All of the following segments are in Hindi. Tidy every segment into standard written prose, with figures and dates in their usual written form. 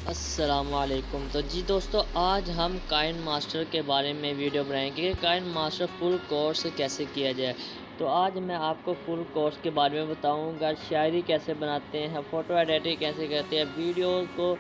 अस्सलामुअलैकुम। तो जी दोस्तों, आज हम काइन मास्टर के बारे में वीडियो बनाएंगे कि काइन मास्टर फुल कोर्स कैसे किया जाए। तो आज मैं आपको फुल कोर्स के बारे में बताऊंगा, शायरी कैसे बनाते हैं, फ़ोटो एडिटिंग कैसे करते हैं, वीडियो को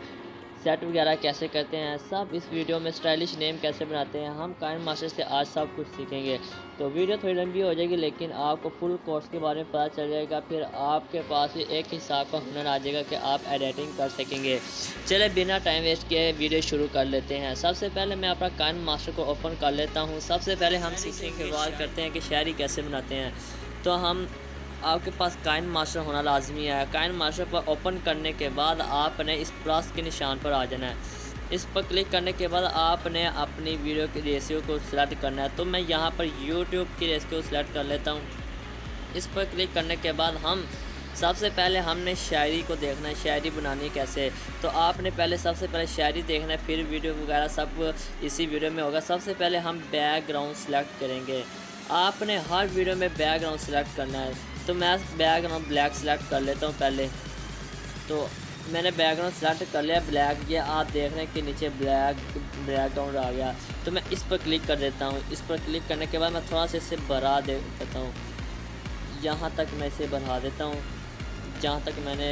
सेट वगैरह कैसे करते हैं, सब इस वीडियो में स्टाइलिश नेम कैसे बनाते हैं, हम काइन मास्टर से आज सब कुछ सीखेंगे। तो वीडियो थोड़ी लंबी हो जाएगी, लेकिन आपको फुल कोर्स के बारे में पता चल जाएगा। फिर आपके पास भी एक हिसाब का हुनर आ जाएगा कि आप एडिटिंग कर सकेंगे। चले बिना टाइम वेस्ट किए वीडियो शुरू कर लेते हैं। सबसे पहले मैं अपना काइन मास्टर को ओपन कर लेता हूँ। सबसे पहले हम सीखने की बात करते हैं कि शायरी कैसे बनाते हैं। तो हम आपके पास काइन मास्टर होना लाजमी है। काइन मास्टर पर ओपन करने के बाद आपने इस प्लस के निशान पर आ जाना है। इस पर क्लिक करने के बाद आपने अपनी वीडियो की रेशियो को सिलेक्ट करना है। तो मैं यहाँ पर यूट्यूब की रेशियो सिलेक्ट कर लेता हूँ। इस पर क्लिक करने के बाद हम सबसे पहले हमने शायरी को देखना है, शायरी बनानी कैसे। तो आपने पहले सबसे पहले शायरी देखना है, फिर वीडियो वगैरह सब इसी वीडियो में होगा। सबसे पहले हम बैकग्राउंड सेलेक्ट करेंगे। आपने हर वीडियो में बैकग्राउंड सेलेक्ट करना है। तो मैं बैकग्राउंड ब्लैक सेलेक्ट कर लेता हूँ पहले। तो मैंने बैकग्राउंड सेलेक्ट कर लिया ब्लैक। ये आप देख रहे हैं कि नीचे बैकग्राउंड आ गया। तो मैं इस पर क्लिक कर देता हूँ। इस पर क्लिक करने के बाद मैं थोड़ा सा इसे बढ़ा देता हूँ। यहाँ तक मैं इसे बढ़ा देता हूँ जहाँ तक मैंने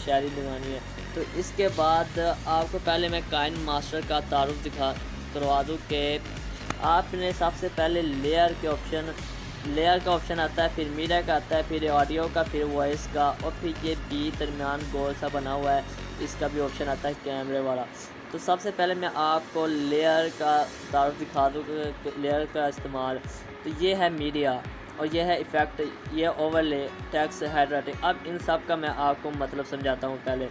शायरी लगानी है। तो इसके बाद आपको पहले मैं काइन मास्टर का तारुफ करवा दूँ कि आपने सबसे पहले लेयर का ऑप्शन आता है, फिर मीडिया का आता है, फिर ऑडियो का, फिर वॉइस का, और फिर ये बी दरमियान गोल सा बना हुआ है, इसका भी ऑप्शन आता है कैमरे वाला। तो सबसे पहले मैं आपको लेयर का तारुफ दिखा दूँ, लेयर का इस्तेमाल। तो ये है मीडिया और यह है इफ़ेक्ट, ये ओवरले, टेक्स्ट, हाइड्रेटिंग। अब इन सब का मैं आपको मतलब समझाता हूँ। पहले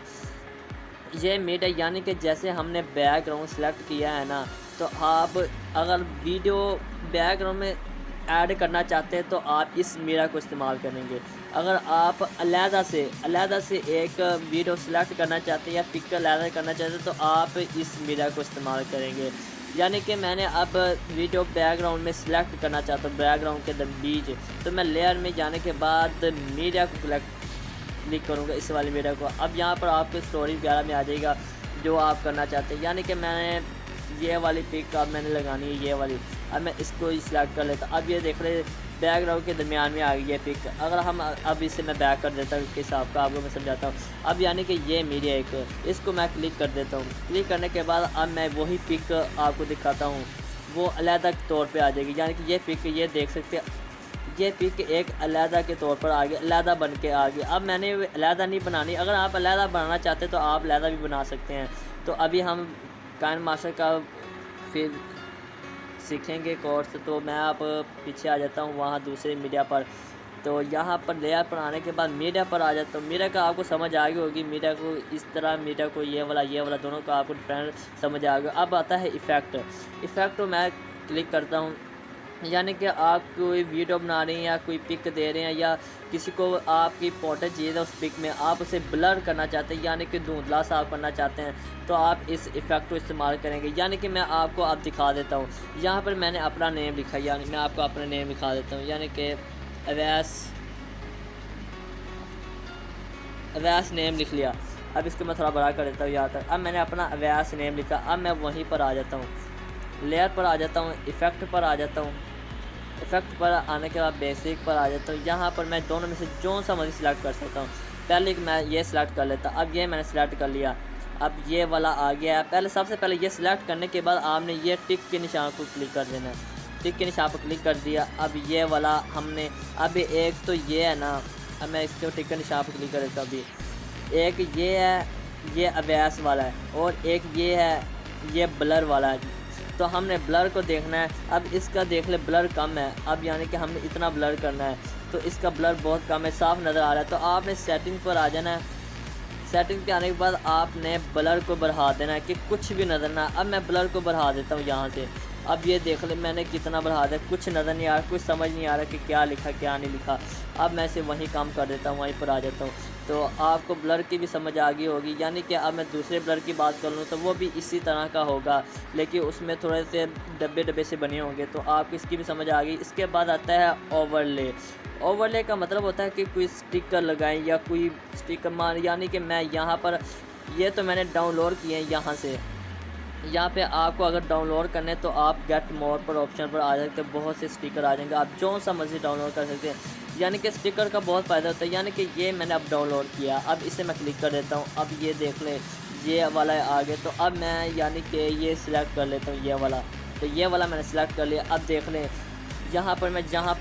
ये मीडिया यानी कि जैसे हमने बैकग्राउंड सेलेक्ट किया है ना, तो आप अगर वीडियो बैकग्राउंड में ऐड करना चाहते हैं तो आप इस मीडिया को इस्तेमाल करेंगे। अगर आप अलहदा से एक वीडियो सेलेक्ट करना चाहते हैं या पिक्चर अलहदा करना चाहते हैं तो आप इस मीडिया को इस्तेमाल करेंगे। यानी कि मैंने अब वीडियो बैकग्राउंड में सिलेक्ट करना चाहता हूँ, बैकग्राउंड के बीच। तो मैं लेयर में जाने के बाद मीडिया को क्लिक करूँगा, इस वाली मीडिया को। अब यहाँ पर आपको स्टोरी वगैरह में आ जाएगा जो आप करना चाहते हैं। यानी कि मैंने ये वाली पिक अब मैंने लगानी है, ये वाली। अब मैं इसको ही सिलेक्ट कर लेता। अब ये देख रहे बैकग्राउंड के दरमियान में आ गई है पिक। अगर हम अब इसे मैं बैक कर देता हूँ किस हिसाब का, आपको मैं समझाता हूँ। अब यानी कि ये मीडिया एक, इसको मैं क्लिक कर देता हूँ। क्लिक करने के बाद अब मैं वही पिक आपको दिखाता हूँ, वो अलहदा के तौर पे आ जाएगी। यानी कि ये पिक, ये देख सकते हैं, ये पिक एक अलहदा के तौर पर आ गया, अलहदा बन के आ गया। अब मैंने अलहदा नहीं बनानी, अगर आप अलहदा बनाना चाहते हैं तो आप अलहदा भी बना सकते हैं। तो अभी हम काइन मास्टर का फिर सीखेंगे कोर्स। तो मैं आप पीछे आ जाता हूँ वहाँ दूसरे मीडिया पर। तो यहाँ पर लेयर पर आने के बाद मीडिया पर आ जाता हूँ। मीडिया का आपको समझ आ गई होगी, मीडिया को इस तरह, मीडिया को ये वाला दोनों का आपको डिफरेंट समझ आ गया। अब आता है इफ़ेक्ट मैं क्लिक करता हूँ। यानी कि आप कोई वीडियो बना रहे हैं या कोई पिक दे रहे हैं या किसी को आपकी फोटो चाहिए था, उस पिक में आप उसे ब्लर करना चाहते हैं यानी कि धुंधला साफ करना चाहते हैं, तो आप इस इफ़ेक्ट को इस्तेमाल करेंगे। यानी कि मैं आपको अब दिखा देता हूँ। यहाँ पर मैंने अपना नेम लिखा, यानी मैं आपको अपना नेम लिखा देता हूँ। यानी कि अवैस नेम लिख लिया। अब इसको मैं थोड़ा बड़ा कर देता हूँ यहाँ तक। अब मैंने अपना अवैस नेम लिखा। अब मैं वहीं पर आ जाता हूँ, लेयर पर आ जाता हूँ, इफ़ेक्ट पर आ जाता हूँ। इफ़ेक्ट पर आने के बाद बेसिक पर आ जाता हूँ। यहाँ पर मैं दोनों में से जो सा मर्जी सिलेक्ट कर सकता हूँ। पहले मैं ये सिलेक्ट कर लेता। अब ये मैंने सिलेक्ट कर लिया। अब ये वाला आ गया है। सबसे पहले ये सिलेक्ट करने के बाद आपने ये टिक के निशान को क्लिक कर देना है। टिक के निशान पर क्लिक कर दिया। अब ये वाला हमने, अब एक तो ये है ना, अब मैं इसके टिक के निशान पर क्लिक कर देता हूँ। अभी एक ये है, ये अवैस वाला है, और एक ये है, ये ब्लर वाला है। तो हमने ब्लर को देखना है। अब इसका देख ले ब्लर कम है, अब यानी कि हमने इतना ब्लर करना है, तो इसका ब्लर बहुत कम है, साफ नज़र आ रहा है। तो आपने सेटिंग पर आ जाना है। सेटिंग पे आने के बाद आपने ब्लर को बढ़ा देना है कि कुछ भी नज़र ना। अब मैं ब्लर को बढ़ा देता हूँ यहाँ से। अब ये देख ले मैंने कितना बढ़ा दिया, कुछ नज़र नहीं आ रहा, कुछ समझ नहीं आ रहा कि क्या लिखा क्या नहीं लिखा। अब मैं इसे वहीं काम कर देता हूँ, वहीं पर आ जाता हूँ। तो आपको ब्लर की भी समझ आ गई होगी। यानी कि अब मैं दूसरे ब्लर की बात कर लूँ तो वो भी इसी तरह का होगा, लेकिन उसमें थोड़े से डब्बे से बने होंगे। तो आपको इसकी भी समझ आ गई। इसके बाद आता है ओवरले का मतलब होता है कि कोई स्टिकर लगाएं या कोई स्टिकर यानी कि मैं यहाँ पर ये तो मैंने डाउनलोड किए हैं यहाँ से। यहाँ पे आपको अगर डाउनलोड करने तो आप गेट मोर पर ऑप्शन पर आ सकते हैं, बहुत से स्टिकर आ जाएंगे, आप जो सा मर्जी डाउनलोड कर सकते हैं। यानी कि स्टिकर का बहुत फ़ायदा होता है। यानी कि ये मैंने अब डाउनलोड किया, अब इसे मैं क्लिक कर देता हूँ। अब ये देख लें ये वाला आ गया, तो अब मैं यानी कि ये सिलेक्ट कर लेता हूँ ये वाला। तो ये वाला मैंने सिलेक्ट कर लिया। अब देख लें यहाँ पर मैं जहाँ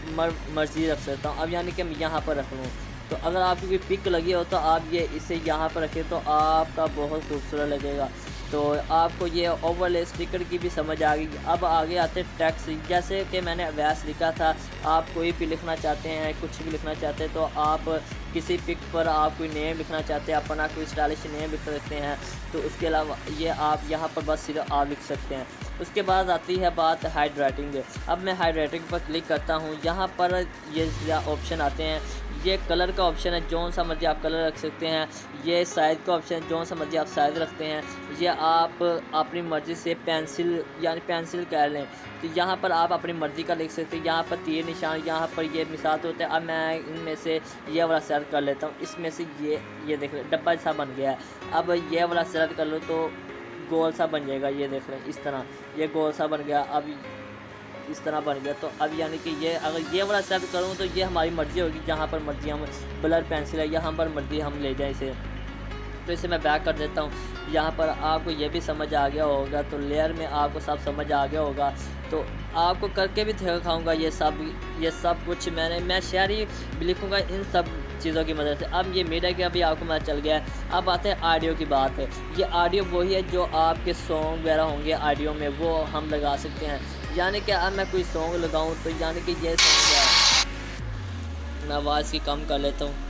मर्जी रख सकता हूँ। अब यानी कि मैं यहाँ पर रख लूँ, तो अगर आपकी कोई पिक लगी हो तो आप ये इसे यहाँ पर रखें तो आपका बहुत खूबसूरत लगेगा। तो आपको ये ओवरले स्टिकर की भी समझ आ गई। अब आगे आते टेक्स्ट, जैसे कि मैंने वैस लिखा था, आप कोई भी लिखना चाहते हैं, कुछ भी लिखना चाहते हैं, तो आप किसी पिक पर आप कोई नेम लिखना चाहते हैं, अपना कोई स्टाइलिश नेम लिख सकते हैं। तो उसके अलावा ये आप यहाँ पर बस सिर्फ आप लिख सकते हैं। उसके बाद आती है बात हाइड राइटिंग। अब मैं हाइड राइटिंग पर क्लिक करता हूँ। यहाँ पर ये ऑप्शन आते हैं। ये कलर का ऑप्शन है, जो सा मर्जी आप कलर रख सकते हैं। ये साइज़ का ऑप्शन है, जो सा मर्जी आप साइज़ रखते हैं। ये आप अपनी मर्ज़ी से पेंसिल यानी पेंसिल कह लें, तो यहाँ पर आप अपनी मर्ज़ी का लिख सकते हैं। यहाँ पर तीर निशान, यहाँ पर ये मिसाल होते हैं। अब मैं इनमें से ये वाला सेलेक्ट कर लेता हूँ। इसमें से ये देख लें डब्बा सा बन गया है। अब ये वाला सेलेक्ट कर लो तो गोल सा बन जाएगा। ये देख लें इस तरह ये गोल सा बन गया। अब इस तरह बन गया। तो अब यानी कि ये अगर ये वाला सेलेक्ट करूँ तो ये हमारी मर्ज़ी होगी, जहाँ पर मर्ज़ी हम ब्लर पेंसिल है यहाँ पर मर्ज़ी हम ले जाएँ इसे। तो इसे मैं बैक कर देता हूँ। यहाँ पर आपको ये भी समझ आ गया होगा, तो लेयर में आपको सब समझ आ गया होगा। तो आपको करके भी दिखाऊंगा ये सब कुछ मैं शायरी भी लिखूँगा इन सब चीज़ों की मदद से। अब ये मीडिया का भी आपको पता चल गया है। अब आते हैं ऑडियो की बात है। ये ऑडियो वही है जो आपके सॉन्ग वगैरह होंगे ऑडियो में, वो हम लगा सकते हैं। यानी कि अब मैं कोई सॉन्ग लगाऊँ तो यानी कि ये सॉन्ग है, मैं आवाज़ की कम कर लेता हूँ।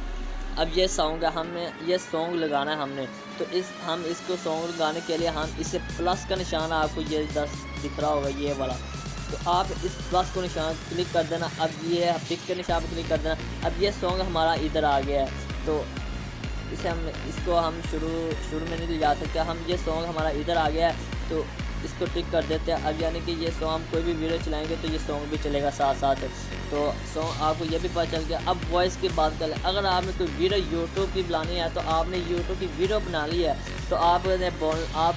अब ये सॉन्ग है, हमें ये सॉन्ग लगाना है हमने, तो हम इसको सॉन्ग लगाने के लिए हम इसे प्लस का निशान आपको ये 10 दिख रहा होगा ये वाला, तो आप इस प्लस को निशान क्लिक कर देना। अब ये पिक के निशान पर क्लिक कर देना। अब ये सॉन्ग हमारा इधर आ गया है, तो इसको हम शुरू में नहीं ले जा सकते। हम ये सॉन्ग हमारा इधर आ गया है तो इसको टिक कर देते हैं। अब यानी कि ये सॉन्ग हम कोई भी वीडियो चलाएंगे तो ये सॉन्ग भी चलेगा साथ साथ। तो सॉन्ग आपको ये भी पता चल गया। अब वॉइस की बात करें, अगर आपने कोई वीडियो यूट्यूब की बनानी है तो आपने यूट्यूब की वीडियो बना ली है, तो आप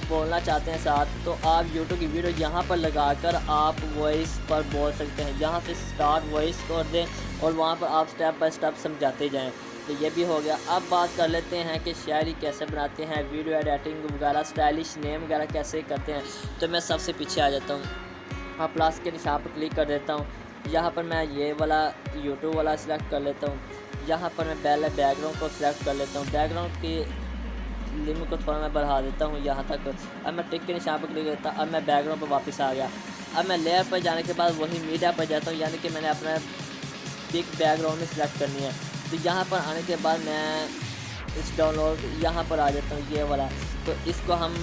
बोलना चाहते हैं साथ, तो आप यूट्यूब की वीडियो यहाँ पर लगाकर आप वॉइस पर बोल सकते हैं। यहाँ से स्टार्ट वॉइस कर दें और वहाँ पर आप स्टेप बाय स्टेप समझाते जाएँ। तो ये भी हो गया। अब बात कर लेते हैं कि शायरी कैसे बनाते हैं, वीडियो एडिटिंग वगैरह, स्टाइलिश नेम वगैरह कैसे करते हैं। तो मैं सबसे पीछे आ जाता हूँ, हाँ प्लस के निशान पर क्लिक कर देता हूँ। यहाँ पर मैं ये वाला यूट्यूब वाला सिलेक्ट कर लेता हूँ। यहाँ पर मैं पहले बैकग्राउंड को सिलेक्ट कर लेता हूँ। बैकग्राउंड की लिमिट को थोड़ा मैं बढ़ा देता हूँ यहाँ तक। अब मैं टिक के निशान पर क्लिक करता हूँ। अब मैं बैकग्राउंड पर वापस आ गया। अब मैं लेयर पर जाने के बाद वही मीडिया पर जाता हूँ, यानी कि मैंने अपना पिक बैकग्राउंड में सिलेक्ट करनी है। तो यहाँ पर आने के बाद मैं इस डाउनलोड यहाँ पर आ जाता हूँ ये वाला। तो इसको हम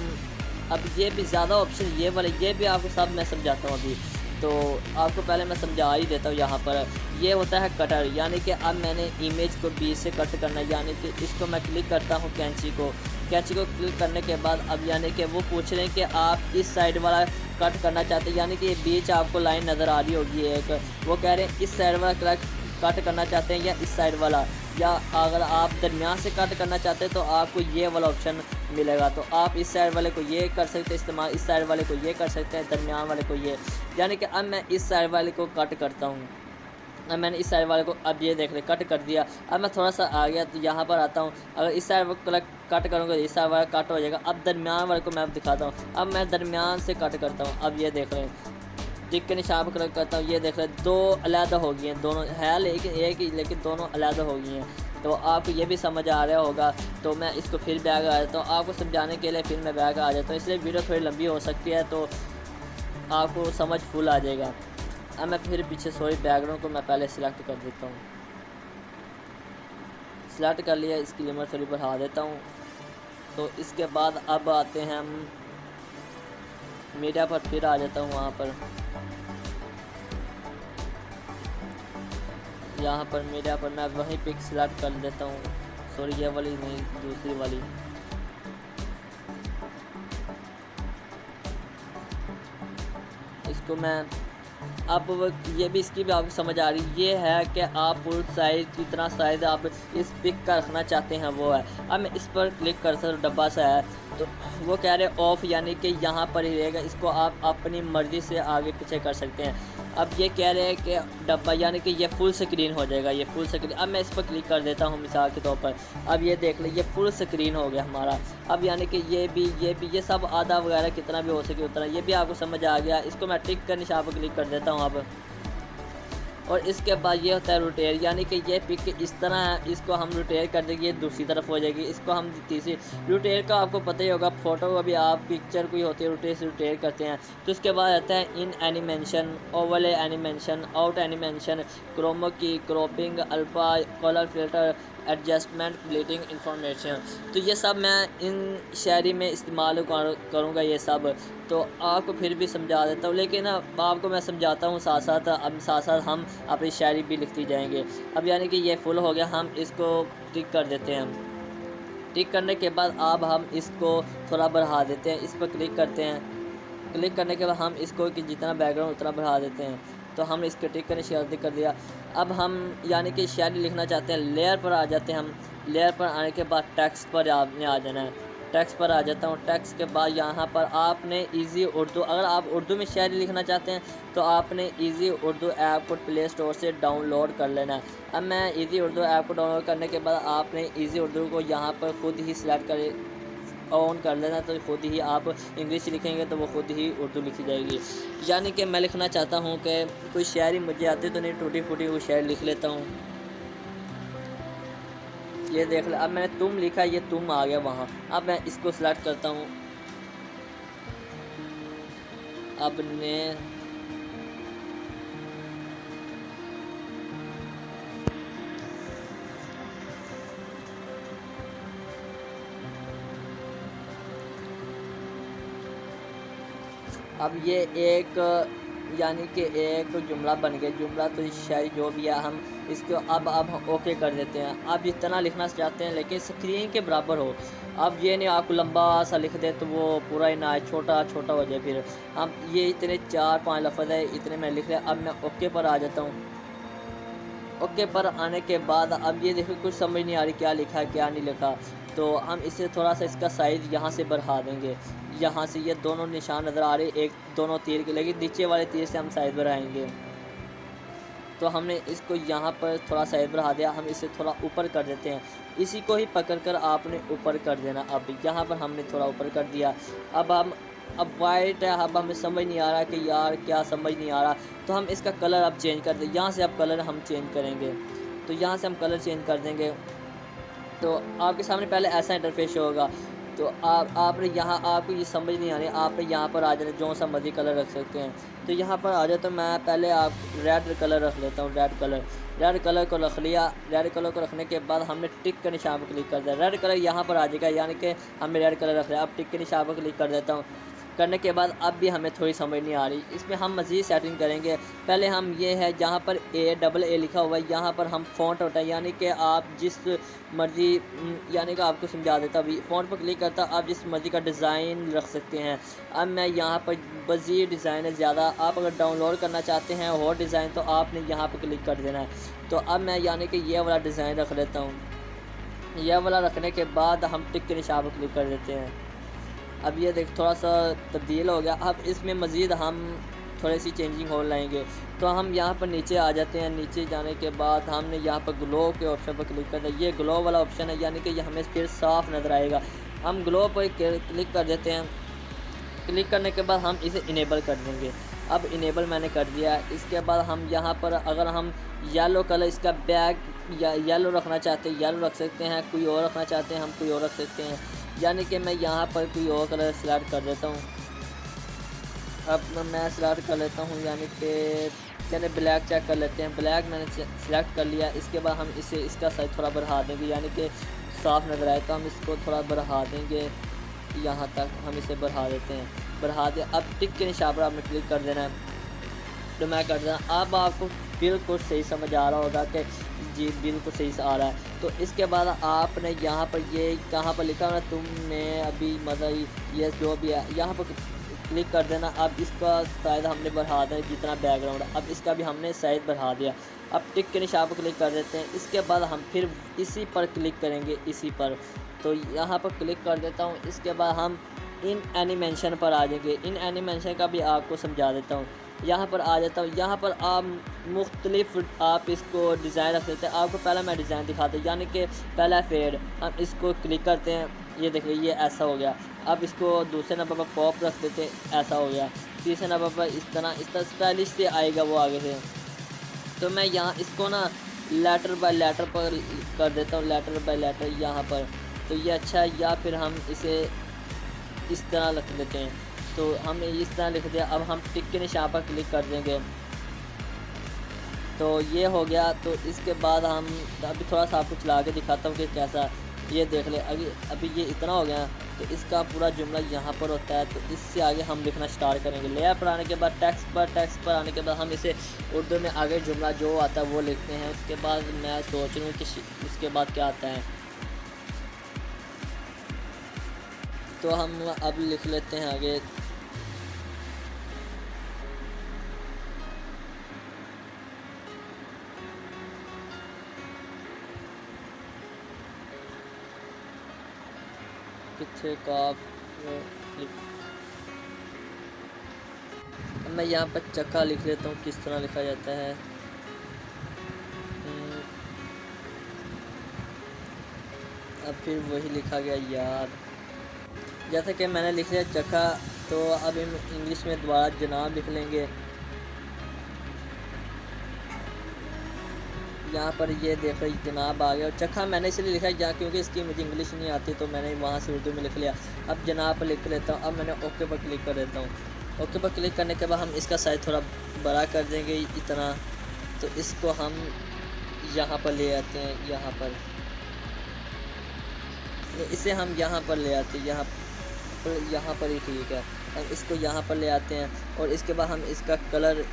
अब ये भी ज़्यादा ऑप्शन ये वाले ये भी आपको सब मैं समझाता हूँ अभी। तो आपको पहले मैं समझा ही देता हूँ। यहाँ पर ये होता है कटर, यानी कि अब मैंने इमेज को बीच से कट करना है, यानी कि इसको मैं क्लिक करता हूँ कैंची को क्लिक करने के बाद अब यानी कि वो पूछ रहे हैं कि आप इस साइड वाला कट करना चाहते हैं, यानी कि बीच आपको लाइन नज़र आ रही होगी एक, वो कह रहे हैं इस साइड वाला कट करना चाहते हैं या इस साइड वाला, या अगर आप दरमियान से कट करना चाहते हैं तो आपको ये वाला ऑप्शन मिलेगा। तो आप इस साइड वाले को ये कर सकते हैं इस्तेमाल, इस साइड वाले को ये कर सकते हैं, दरमियान वाले को ये। यानी कि अब मैं इस साइड वाले को कट करता हूँ। अब मैंने इस साइड वाले को अब ये देख रहे कट कर दिया। अब मैं थोड़ा सा आ गया तो यहाँ पर आता हूँ। अगर इस साइड वाले कट करूँगा तो इस साइड वाला कट हो जाएगा। अब दरमियान वाले को मैं दिखाता हूँ। अब मैं दरमियान से कट करता हूँ। अब ये देख रहे हैं टिक के निशान पर क्लिक करता हूँ। ये देख रहे हैं दो अलग हो गई हैं, दोनों है लेकिन एक ही, लेकिन दोनों अलग हो गई हैं। तो आपको ये भी समझ आ रहा होगा। तो मैं इसको फिर बैग आ जाता हूँ आपको समझाने के लिए, फिर मैं बैग आ जाता हूँ, इसलिए वीडियो थोड़ी लंबी हो सकती है तो आपको समझ फुल आ जाएगा। अब मैं फिर पीछे बैकग्राउंड को मैं पहले सिलेक्ट कर देता हूँ। सिलेक्ट कर लिया, इसकी लिमिट थोड़ी बढ़ा देता हूँ। तो इसके बाद अब आते हैं हम मीडिया पर, फिर आ जाता हूँ वहाँ पर, यहाँ पर मीडिया पर मैं वहीं पिक सिलेक्ट कर देता हूँ। सॉरी ये वाली नहीं, दूसरी वाली। इसको मैं ये भी इसकी भी आपको समझ आ रही ये है कि आप फुल साइज़ जितना साइज़ आप इस पिक का रखना चाहते हैं वो है। अब मैं इस पर क्लिक कर सकता हूँ, डब्बा सा है तो वो कह रहे ऑफ, यानी कि यहाँ पर ही रहेगा, इसको आप अपनी मर्ज़ी से आगे पीछे कर सकते हैं। अब ये कह रहे हैं कि डब्बा यानी कि ये फुल स्क्रीन हो जाएगा, ये फुल स्क्रीन। अब मैं इस पर क्लिक कर देता हूँ मिसाल के तौर पर। अब ये देख ले ये फुल स्क्रीन हो गया हमारा। अब यानी कि ये सब आधा वगैरह कितना भी हो सके उतना, ये भी आपको समझ आ गया। इसको मैं टिक का निशान पर क्लिक कर देता हूँ अब। और इसके बाद ये होता है रोटेट, यानी कि ये पिक इस तरह है, इसको हम रोटेट कर देंगे, ये दूसरी तरफ हो जाएगी। इसको हम तीसरी रोटेट का आपको पता ही होगा, फ़ोटो का भी आप पिक्चर कोई होती है रोटेट करते हैं। तो उसके बाद आता है in animation, overlay animation, out animation, chroma key, cropping, alpha, colour filter, adjustment, bleeding information. तो ये सब मैं इन शायरी में इस्तेमाल करूँगा ये सब। तो आपको फिर भी समझा देता हूँ, लेकिन आपको मैं समझाता हूँ साथ साथ। अब साथ साथ हम अपनी शायरी भी लिखती जाएंगे। अब यानी कि ये फुल हो गया, हम इसको टिक कर देते हैं। टिक करने के बाद अब हम इसको थोड़ा बढ़ा देते हैं, इस पर क्लिक करते हैं। क्लिक करने के बाद हम इसको कि जितना बैकग्राउंड उतना बढ़ा देते हैं। तो हम इसके टिक करने से कर दिया। अब हम यानी कि शायरी लिखना चाहते हैं, लेयर पर आ जाते हैं हम। लेयर पर आने के बाद टेक्स्ट पर आपने आ जाना है। टेक्स्ट पर आ जाता हूँ। टेक्स्ट के बाद यहाँ पर आपने इजी उर्दू, अगर आप उर्दू में शायरी लिखना चाहते हैं तो आपने इजी उर्दू ऐप को प्ले स्टोर से डाउनलोड कर लेना है। अब मैं इजी उर्दू ऐप को डाउनलोड करने के बाद आपने इजी उर्दू को यहाँ पर खुद ही सिलेक्ट कर ऑन कर लेना, तो खुद ही आप इंग्लिश लिखेंगे तो वो खुद ही उर्दू लिखी जाएगी। यानी कि मैं लिखना चाहता हूँ कि कोई शायरी मुझे आती तो नहीं, टूटी फूटी वो शायरी लिख लेता हूँ। ये देख ले, अब मैंने तुम लिखा, ये तुम आ गया वहाँ। अब मैं इसको सिलेक्ट करता हूँ। अब ने अब ये एक यानी कि एक जुमला बन गया। जुमला तो शायरी जो भी है हम इसको अब हम ओके कर देते हैं। आप जितना लिखना चाहते हैं लेकिन स्क्रीन के बराबर हो। अब ये नहीं आपको लंबा सा लिख दे तो वो पूरा ही ना आए, छोटा छोटा हो जाए। फिर हम ये इतने 4-5 लफ्ज़ है, इतने मैं लिख लिया। अब मैं ओके पर आ जाता हूँ। ओके पर आने के बाद अब ये देखो कुछ समझ नहीं आ रही क्या लिखा है क्या नहीं लिखा, तो हम इसे थोड़ा सा इसका साइज़ यहाँ से बढ़ा देंगे। यहाँ से ये दोनों निशान नज़र आ रहे, एक दोनों तीर के, लेकिन नीचे वाले तीर से हम साइज़ बढ़ाएंगे। तो हमने इसको यहाँ पर थोड़ा साइज़ बढ़ा दिया। हम इसे थोड़ा ऊपर कर देते हैं। इसी को ही पकड़कर आपने ऊपर कर देना। अब यहाँ पर हमने थोड़ा ऊपर कर दिया। अब वाइट है, अब हमें समझ नहीं आ रहा कि यार क्या समझ नहीं आ रहा, तो हम इसका कलर अब चेंज कर दें। यहाँ से अब कलर हम चेंज करेंगे, तो यहाँ से हम कलर चेंज कर देंगे। तो आपके सामने पहले ऐसा इंटरफेस होगा। तो आपने यहाँ आपको ये समझ नहीं आ रही, आप यहाँ पर आ जाए, जो सा मर्जी कलर रख सकते हैं। तो यहाँ पर आ जाए तो मैं पहले आप रेड कलर रख लेता हूँ। रेड कलर को रख लिया। रेड कलर को रखने के बाद हमने टिक के निशान पर क्लिक कर दिया। रेड कलर यहाँ पर आ जाएगा, यानी कि हमने रेड कलर रख लिया। अब टिक के निशान पर क्लिक कर देता हूँ। करने के बाद अब भी हमें थोड़ी समझ नहीं आ रही, इसमें हम मज़ीद सेटिंग करेंगे। पहले हम ये है जहाँ पर AA लिखा हुआ है, यहाँ पर हम फ़ॉन्ट होता है, यानी कि आप जिस मर्ज़ी, यानी कि आपको समझा देता अभी। फ़ॉन्ट पर क्लिक करता आप जिस मर्ज़ी का डिज़ाइन रख सकते हैं। अब मैं यहाँ पर मज़ीद डिज़ाइन है ज़्यादा, आप अगर डाउनलोड करना चाहते हैं और डिज़ाइन तो आपने यहाँ पर क्लिक कर देना है। तो अब मैं यानी कि ये वाला डिज़ाइन रख लेता हूँ। यह वाला रखने के बाद हम टिक के निशान पर क्लिक कर देते हैं। अब ये देख थोड़ा सा तब्दील हो गया। अब इसमें मज़ीद हम थोड़ी सी चेंजिंग हो लाएंगे। तो हम यहाँ पर नीचे आ जाते हैं। नीचे जाने के बाद हमने यहाँ पर ग्लो के ऑप्शन पर क्लिक कर दिया। ये ग्लो वाला ऑप्शन है, यानी कि ये हमें फिर साफ़ नज़र आएगा। हम ग्लो पर क्लिक कर देते हैं। क्लिक करने के बाद हम इसे इनेबल कर देंगे। अब इनेबल मैंने कर दिया। इसके बाद हम यहाँ पर अगर हम येलो कलर इसका बैग या येलो रखना चाहते हैं येलो रख सकते हैं, कोई और रखना चाहते हैं हम कोई और रख सकते हैं। यानी कि मैं यहाँ पर कोई और कलर सिलेक्ट कर देता हूँ। अब मैं सिलेक्ट कर लेता हूँ, यानी कि चलिए ब्लैक चेक कर लेते हैं। ब्लैक मैंने सिलेक्ट कर लिया। इसके बाद हम इसे इसका साइज थोड़ा बढ़ा देंगे, यानी कि साफ़ नज़र आए। तो हम इसको थोड़ा बढ़ा देंगे, यहाँ तक हम इसे बढ़ा देते हैं। बढ़ा दिया। अब टिक के निशान पर आपने क्लिक कर देना है। तो मैं कर देना। अब आपको बिल्कुल सही समझ आ रहा होगा कि जी बिल्कुल सही से आ रहा है। तो इसके बाद आपने यहाँ पर ये कहाँ पर लिखा है तुमने अभी मतलब ये जो भी है यहाँ पर क्लिक कर देना। अब इसका साइज़ हमने बढ़ा दिया जितना बैकग्राउंड, अब इसका भी हमने साइज़ बढ़ा दिया। अब टिक के निशान पर क्लिक कर देते हैं। इसके बाद हम फिर इसी पर क्लिक करेंगे, इसी पर। तो यहाँ पर क्लिक कर देता हूँ। इसके बाद हम इन एनिमेशन पर आ जाएंगे। इन एनिमेशन का भी आपको समझा देता हूँ। यहाँ पर आ जाता हूँ। यहाँ पर आप मुख्तलिफ आप इसको डिज़ाइन रख देते हैं। आपको पहला मैं डिज़ाइन दिखाता हूँ, यानी कि पहला फेड। हम इसको क्लिक करते हैं, ये देख लीजिए ऐसा हो गया। अब इसको दूसरे नंबर पर पॉप रख देते हैं, ऐसा हो गया। तीसरे नंबर पर इस तरह स्टाइलिश से आएगा वो आगे से। तो मैं यहाँ इसको ना लेटर बाय लेटर पर कर देता हूँ, लेटर बाय लेटर यहाँ पर। तो ये अच्छा है। या फिर हम इसे इस तरह लिख देते हैं। तो हमने इस तरह लिख दिया। अब हम टिक के निशान पर क्लिक कर देंगे। तो ये हो गया। तो इसके बाद हम अभी थोड़ा सा आपको चला के दिखाता हूँ कि कैसा, ये देख ले। अभी ये इतना हो गया। तो इसका पूरा जुमला यहाँ पर होता है। तो इससे आगे हम लिखना स्टार्ट करेंगे। लेयर पर आने के बाद टेक्स्ट पर आने के बाद हम इसे उर्दू में आगे जुमला जो आता है वो लिखते हैं। उसके बाद मैं सोच रहा हूँ कि उसके बाद क्या आता है। तो हम अब लिख लेते हैं आगे। किथे का मैं यहाँ पर चक्का लिख लेता हूँ, किस तरह लिखा जाता है। अब फिर वही लिखा गया यार, जैसा कि मैंने लिख लिया चक्का। तो अब हम इंग्लिश में दोबारा जनाब लिख लेंगे। यहाँ पर ये देख रही जनाब आ गया। और चक्का मैंने इसलिए लिखा है क्योंकि इसकी मुझे इंग्लिश नहीं आती, तो मैंने वहाँ से उर्दू में लिख लिया। अब जनाब पर लिख लेता हूँ। अब मैंने ओके पर क्लिक कर देता हूँ। ओके पर क्लिक करने के बाद हम इसका साइज़ थोड़ा बड़ा कर देंगे इतना। तो इसको हम यहाँ पर ले आते हैं, यहाँ पर इसे हम यहाँ पर ले आते हैं, यहाँ पर ही ठीक है। हम इसको यहाँ पर ले आते हैं और इसके बाद हम इसका कलर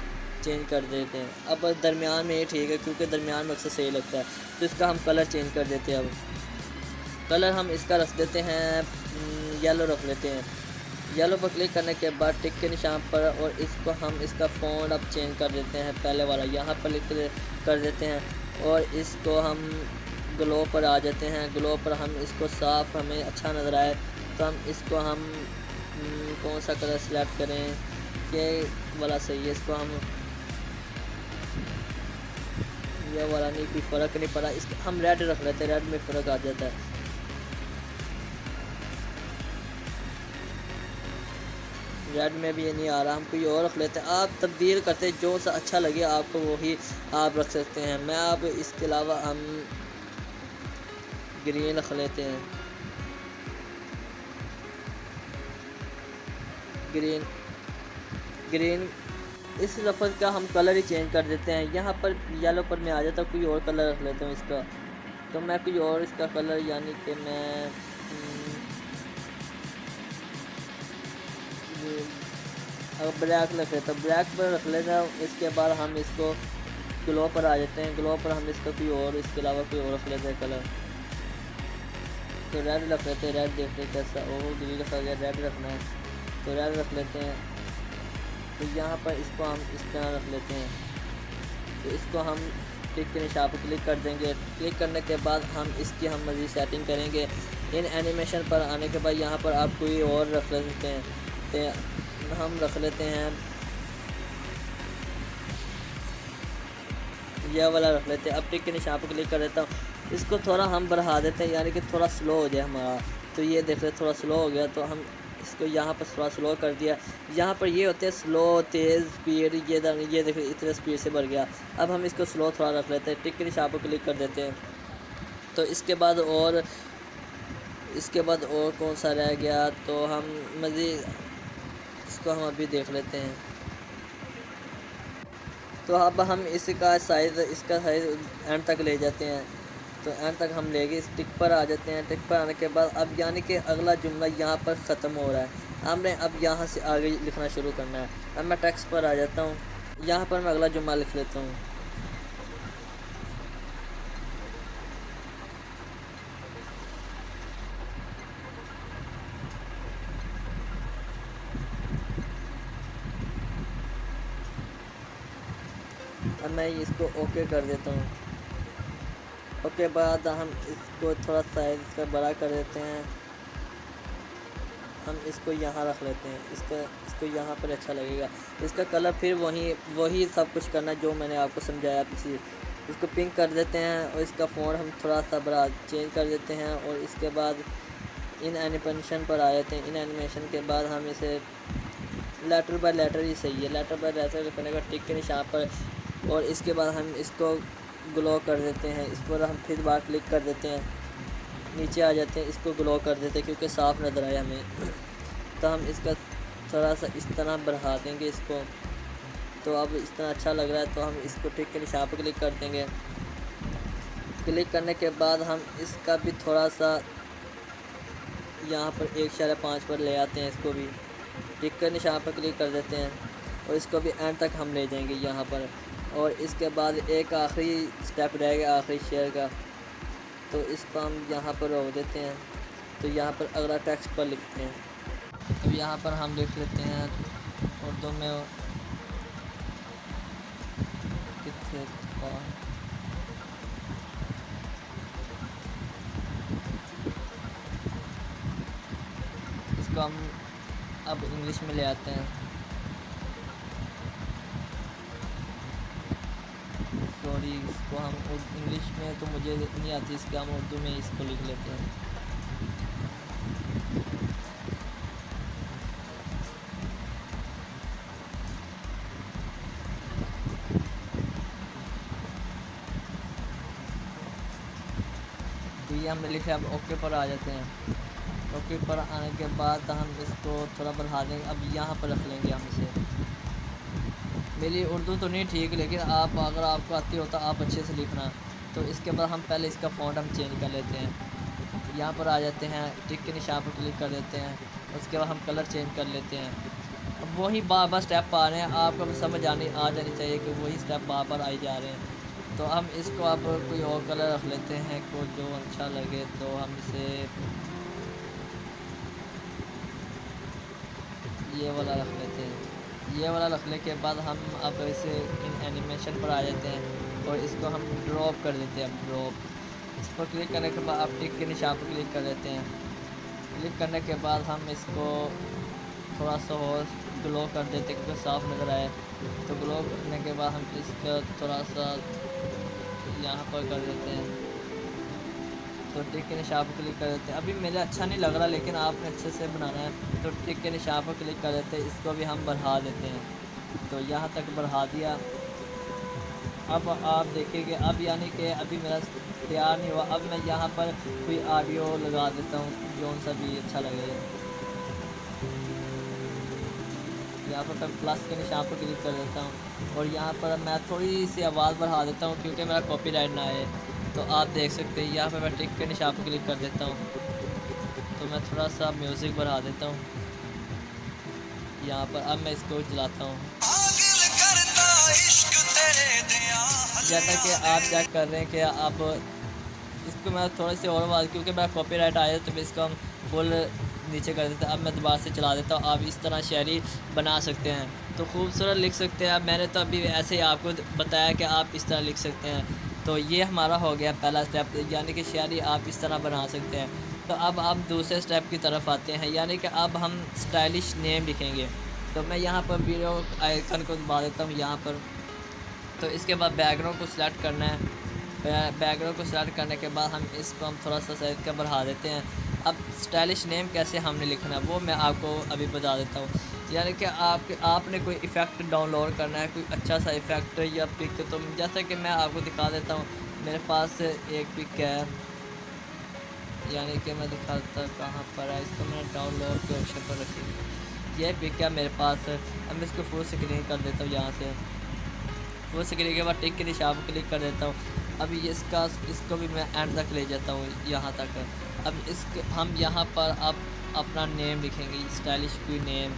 चेंज कर देते हैं। अब दरमियान में ये ठीक है क्योंकि दरमियान में अक्सर सही लगता है। तो इसका हम कलर चेंज कर देते हैं। अब कलर हम इसका रख देते हैं, येलो रख लेते हैं। येलो पर क्लिक करने के बाद टिक के निशान पर, और इसको हम इसका फ़ॉन्ट अब चेंज कर देते हैं। पहले वाला यहाँ पर कर देते हैं और इसको हम ग्लो पर आ जाते हैं। ग्लो पर हम इसको साफ़ हमें अच्छा नज़र आए तो हम इसको कौन सा कलर सेलेक्ट करें, ये वाला सही है। इसको हम ये वाला नहीं, कोई फ़र्क नहीं पड़ा। इसको हम रेड रख लेते हैं, रेड में फ़र्क आ जाता है। रेड में भी ये नहीं आ रहा, हम कोई और रख लेते हैं। आप तब्दील करते जो सा अच्छा लगे आपको वही आप रख सकते हैं। मैं आप इसके अलावा हम ग्रीन रख लेते हैं, ग्रीन। इस लफ्ज़ का हम कलर ही चेंज कर देते हैं। यहाँ पर येलो पर मैं आ जाता हूँ, कोई और कलर रख लेता हूँ इसका। तो मैं कोई और इसका कलर, यानी कि मैं ब्लैक रख लेता हूँ, ब्लैक पर रख लेता हूँ। इसके बाद हम इसको ग्लो पर आ जाते हैं। ग्लो पर हम इसका कोई और, इसके अलावा कोई और रख लेते हैं कलर। तो रेड रख लेते हैं, रेड देखते हैं कैसा। और ग्रीन रखा गया, रेड रखना है तो रेड रख लेते हैं। तो यहाँ पर इसको हम इस तरह रख लेते हैं। तो इसको हम टिक के निशान पर क्लिक कर देंगे। क्लिक करने के बाद हम इसकी मज़ीद सेटिंग करेंगे। इन एनिमेशन पर आने के बाद यहाँ पर आप कोई और रख लेते हैं। तो हम रख लेते हैं यह वाला रख लेते हैं। अब टिक के निशान पर क्लिक कर देता हूँ। इसको थोड़ा हम बढ़ा देते हैं, यानी कि थोड़ा स्लो हो जाए हमारा। तो ये देख रहे थोड़ा स्लो हो गया, तो हम इसको यहाँ पर थोड़ा स्लो कर दिया। यहाँ पर ये होते हैं स्लो, तेज़, स्पीड। ये देखो इतने स्पीड से बढ़ गया। अब हम इसको स्लो थोड़ा रख लेते हैं। टिक के निशान पर क्लिक कर देते हैं। तो इसके बाद कौन सा रह गया, तो हम मज़ीद इसको हम अभी देख लेते हैं। तो अब हम इसका साइज़ एंड तक ले जाते हैं। तो एंड तक हम लेके इस टिक पर आ जाते हैं। टिक पर आने के बाद अब यानी कि अगला जुमला यहाँ पर ख़त्म हो रहा है। हमने अब यहाँ से आगे लिखना शुरू करना है। अब मैं टेक्स्ट पर आ जाता हूँ। यहाँ पर मैं अगला जुमला लिख लेता हूँ। मैं इसको ओके कर देता हूँ। ओके बाद हम इसको थोड़ा साइज इसका बड़ा कर देते हैं। हम इसको यहाँ रख लेते हैं, इसको यहाँ पर अच्छा लगेगा। इसका कलर फिर वही सब कुछ करना जो मैंने आपको समझाया पिछले। इसको पिंक कर देते हैं और इसका फ़ॉन्ट हम थोड़ा सा बड़ा चेंज कर देते हैं। और इसके बाद इन एनिमेशन पर आ जाते हैं। इन एनिमेशन के बाद हम इसे लेटर बाय लेटर ही सही है, लेटर बाय लेटर लिखने का टिक के निशान पर। और इसके बाद हम इसको ग्लो कर देते हैं। इस पर हम फिर बार क्लिक कर देते हैं, नीचे आ जाते हैं, इसको ग्लो कर देते हैं क्योंकि साफ़ नज़र आए हमें। तो हम इसका थोड़ा सा इस तरह बढ़ा देंगे इसको। तो अब इस तरह अच्छा लग रहा है तो हम इसको टिक के निशान पर क्लिक कर देंगे। क्लिक करने के बाद हम इसका भी थोड़ा सा यहाँ पर 1.5 पर ले आते हैं। इसको भी टिक के निशान पर क्लिक कर देते हैं और इसको भी एंड तक हम ले जाएंगे यहाँ पर। और इसके बाद एक आखिरी स्टेप रहेगा आखिरी शेयर का, तो इसको हम यहाँ पर रोक देते हैं। तो यहाँ पर अगला टेक्स्ट पर लिखते हैं। अब यहाँ पर हम लिख लेते हैं उर्दू में कितने इसको हम अब इंग्लिश में ले आते हैं। सॉरी, इसको हम इंग्लिश में तो मुझे नहीं आती, इसके हम उर्दू में इसको लिख लेते हैं। तो ये हमने लिखा, अब ओके पर आ जाते हैं। ओके पर आने के बाद हम इसको थोड़ा बढ़ा देंगे। अब यहाँ पर रख लेंगे हम इसे। मेरी उर्दू तो नहीं ठीक, लेकिन आप अगर आपको आती हो तो आप अच्छे से लिखना। तो इसके बाद हम पहले इसका फ़ॉन्ट हम चेंज कर लेते हैं। यहाँ पर आ जाते हैं, टिक के निशान पर क्लिक कर देते हैं। उसके बाद हम कलर चेंज कर लेते हैं। अब वही बार बार स्टेप आ रहे हैं, आपको समझ आ जानी चाहिए कि वही स्टेप बार बार आई जा रहे हैं। तो हम इसको अब कोई और कलर रख लेते हैं को जो अच्छा लगे। तो हम इसे ये वाला रख लेते हैं। ये वाला रखने के बाद हम अब इसे इन एनिमेशन पर आ जाते हैं और इसको हम ड्रॉप कर देते हैं। अब ड्रॉप इस पर क्लिक करने के बाद आप टिक के निशान पर क्लिक कर देते हैं। क्लिक करने के बाद हम इसको थोड़ा सा और ग्लो कर देते हैं क्योंकि साफ़ नज़र आए। तो ग्लो करने के बाद हम इसका थोड़ा सा यहाँ पर कर देते हैं। तो टिक के निशान पर क्लिक कर देते हैं। अभी मेरे अच्छा नहीं लग रहा, लेकिन आपने अच्छे से बनाना है। तो टिक के निशान पर क्लिक कर देते हैं, इसको भी हम बढ़ा देते हैं। तो यहाँ तक बढ़ा दिया। अब आप देखेंगे, अब यानी कि अभी मेरा तैयार नहीं हुआ। अब मैं यहाँ पर कोई ऑडियो लगा देता हूँ, जौन सा भी अच्छा लगे। यहाँ पर मैं प्लस के निशान पर क्लिक कर देता हूँ और यहाँ पर मैं थोड़ी सी आवाज़ बढ़ा देता हूँ क्योंकि मेरा कॉपीराइट ना आए। तो आप देख सकते हैं यहाँ पर मैं टिक के निशान पर क्लिक कर देता हूँ। तो मैं थोड़ा सा म्यूज़िक बढ़ा देता हूँ यहाँ पर। अब मैं इसको चलाता हूँ। जैसा कि आप चेक कर रहे हैं कि आप इसको मैं थोड़ी सी और आवाज़, क्योंकि मेरा कॉपीराइट आया तो इसको हम फुल नीचे कर देते हैं। अब मैं दोबारा से चला देता हूँ। आप इस तरह शायरी बना सकते हैं, तो खूबसूरत लिख सकते हैं। मैंने तो अभी ऐसे ही आपको बताया कि आप इस तरह लिख सकते हैं। तो ये हमारा हो गया पहला स्टेप, यानी कि शायरी आप इस तरह बना सकते हैं। तो अब आप दूसरे स्टेप की तरफ आते हैं, यानी कि अब हम स्टाइलिश नेम लिखेंगे। तो मैं यहाँ पर वीडियो आइकन को दबा देता हूँ यहाँ पर। तो इसके बाद बैकग्राउंड को सिलेक्ट करना है। बैकग्राउंड को सिलेक्ट करने के बाद हम इसको हम थोड़ा सा साइज का बढ़ा देते हैं। अब स्टाइलिश नेम कैसे हमने लिखना है वो मैं आपको अभी बता देता हूँ। यानी कि आपने कोई इफ़ेक्ट डाउनलोड करना है, कोई अच्छा सा इफ़ेक्ट या पिक। तो जैसा कि मैं आपको दिखा देता हूँ, मेरे पास एक पिक है, यानी कि मैं दिखाता कहाँ पर है। इसको मैंने डाउनलोड के ऑप्शन पर रखी। ये पिक है मेरे पास। अब मैं इसको फुल स्क्रीन कर देता हूँ यहाँ से। फुल स्क्रीन के बाद टिक के निशान पर क्लिक कर देता हूँ। अब इसको भी मैं एंड तक ले जाता हूँ यहाँ तक। अब हम यहाँ पर अब अपना नेम लिखेंगे, स्टाइलिश कोई नेम।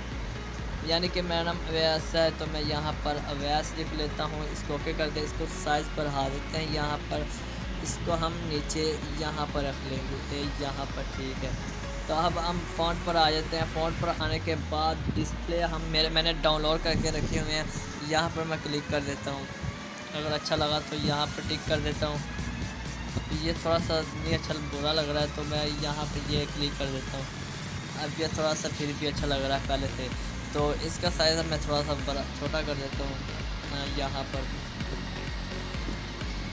यानी कि मेरा नाम अवैस है तो मैं यहाँ पर अवैस लिख लेता हूँ। इसको ओके करके इसको साइज़ बढ़ा देते हैं यहाँ पर। इसको हम नीचे यहाँ पर रख लेंगे यहाँ पर, ठीक है। तो अब हम फ़ॉन्ट पर आ जाते हैं। फ़ॉन्ट पर आने के बाद डिस्प्ले मैंने डाउनलोड करके रखे हुए हैं, यहाँ पर मैं क्लिक कर देता हूँ। अगर अच्छा लगा तो यहाँ पर टिक कर देता हूँ। ये थोड़ा सा नहीं अच्छा, बुरा लग रहा है तो मैं यहाँ पे ये क्लिक कर देता हूँ। अब ये थोड़ा सा फिर भी अच्छा लग रहा है पहले से, तो इसका साइज़ मैं थोड़ा सा बड़ा छोटा कर देता हूँ। यहाँ पर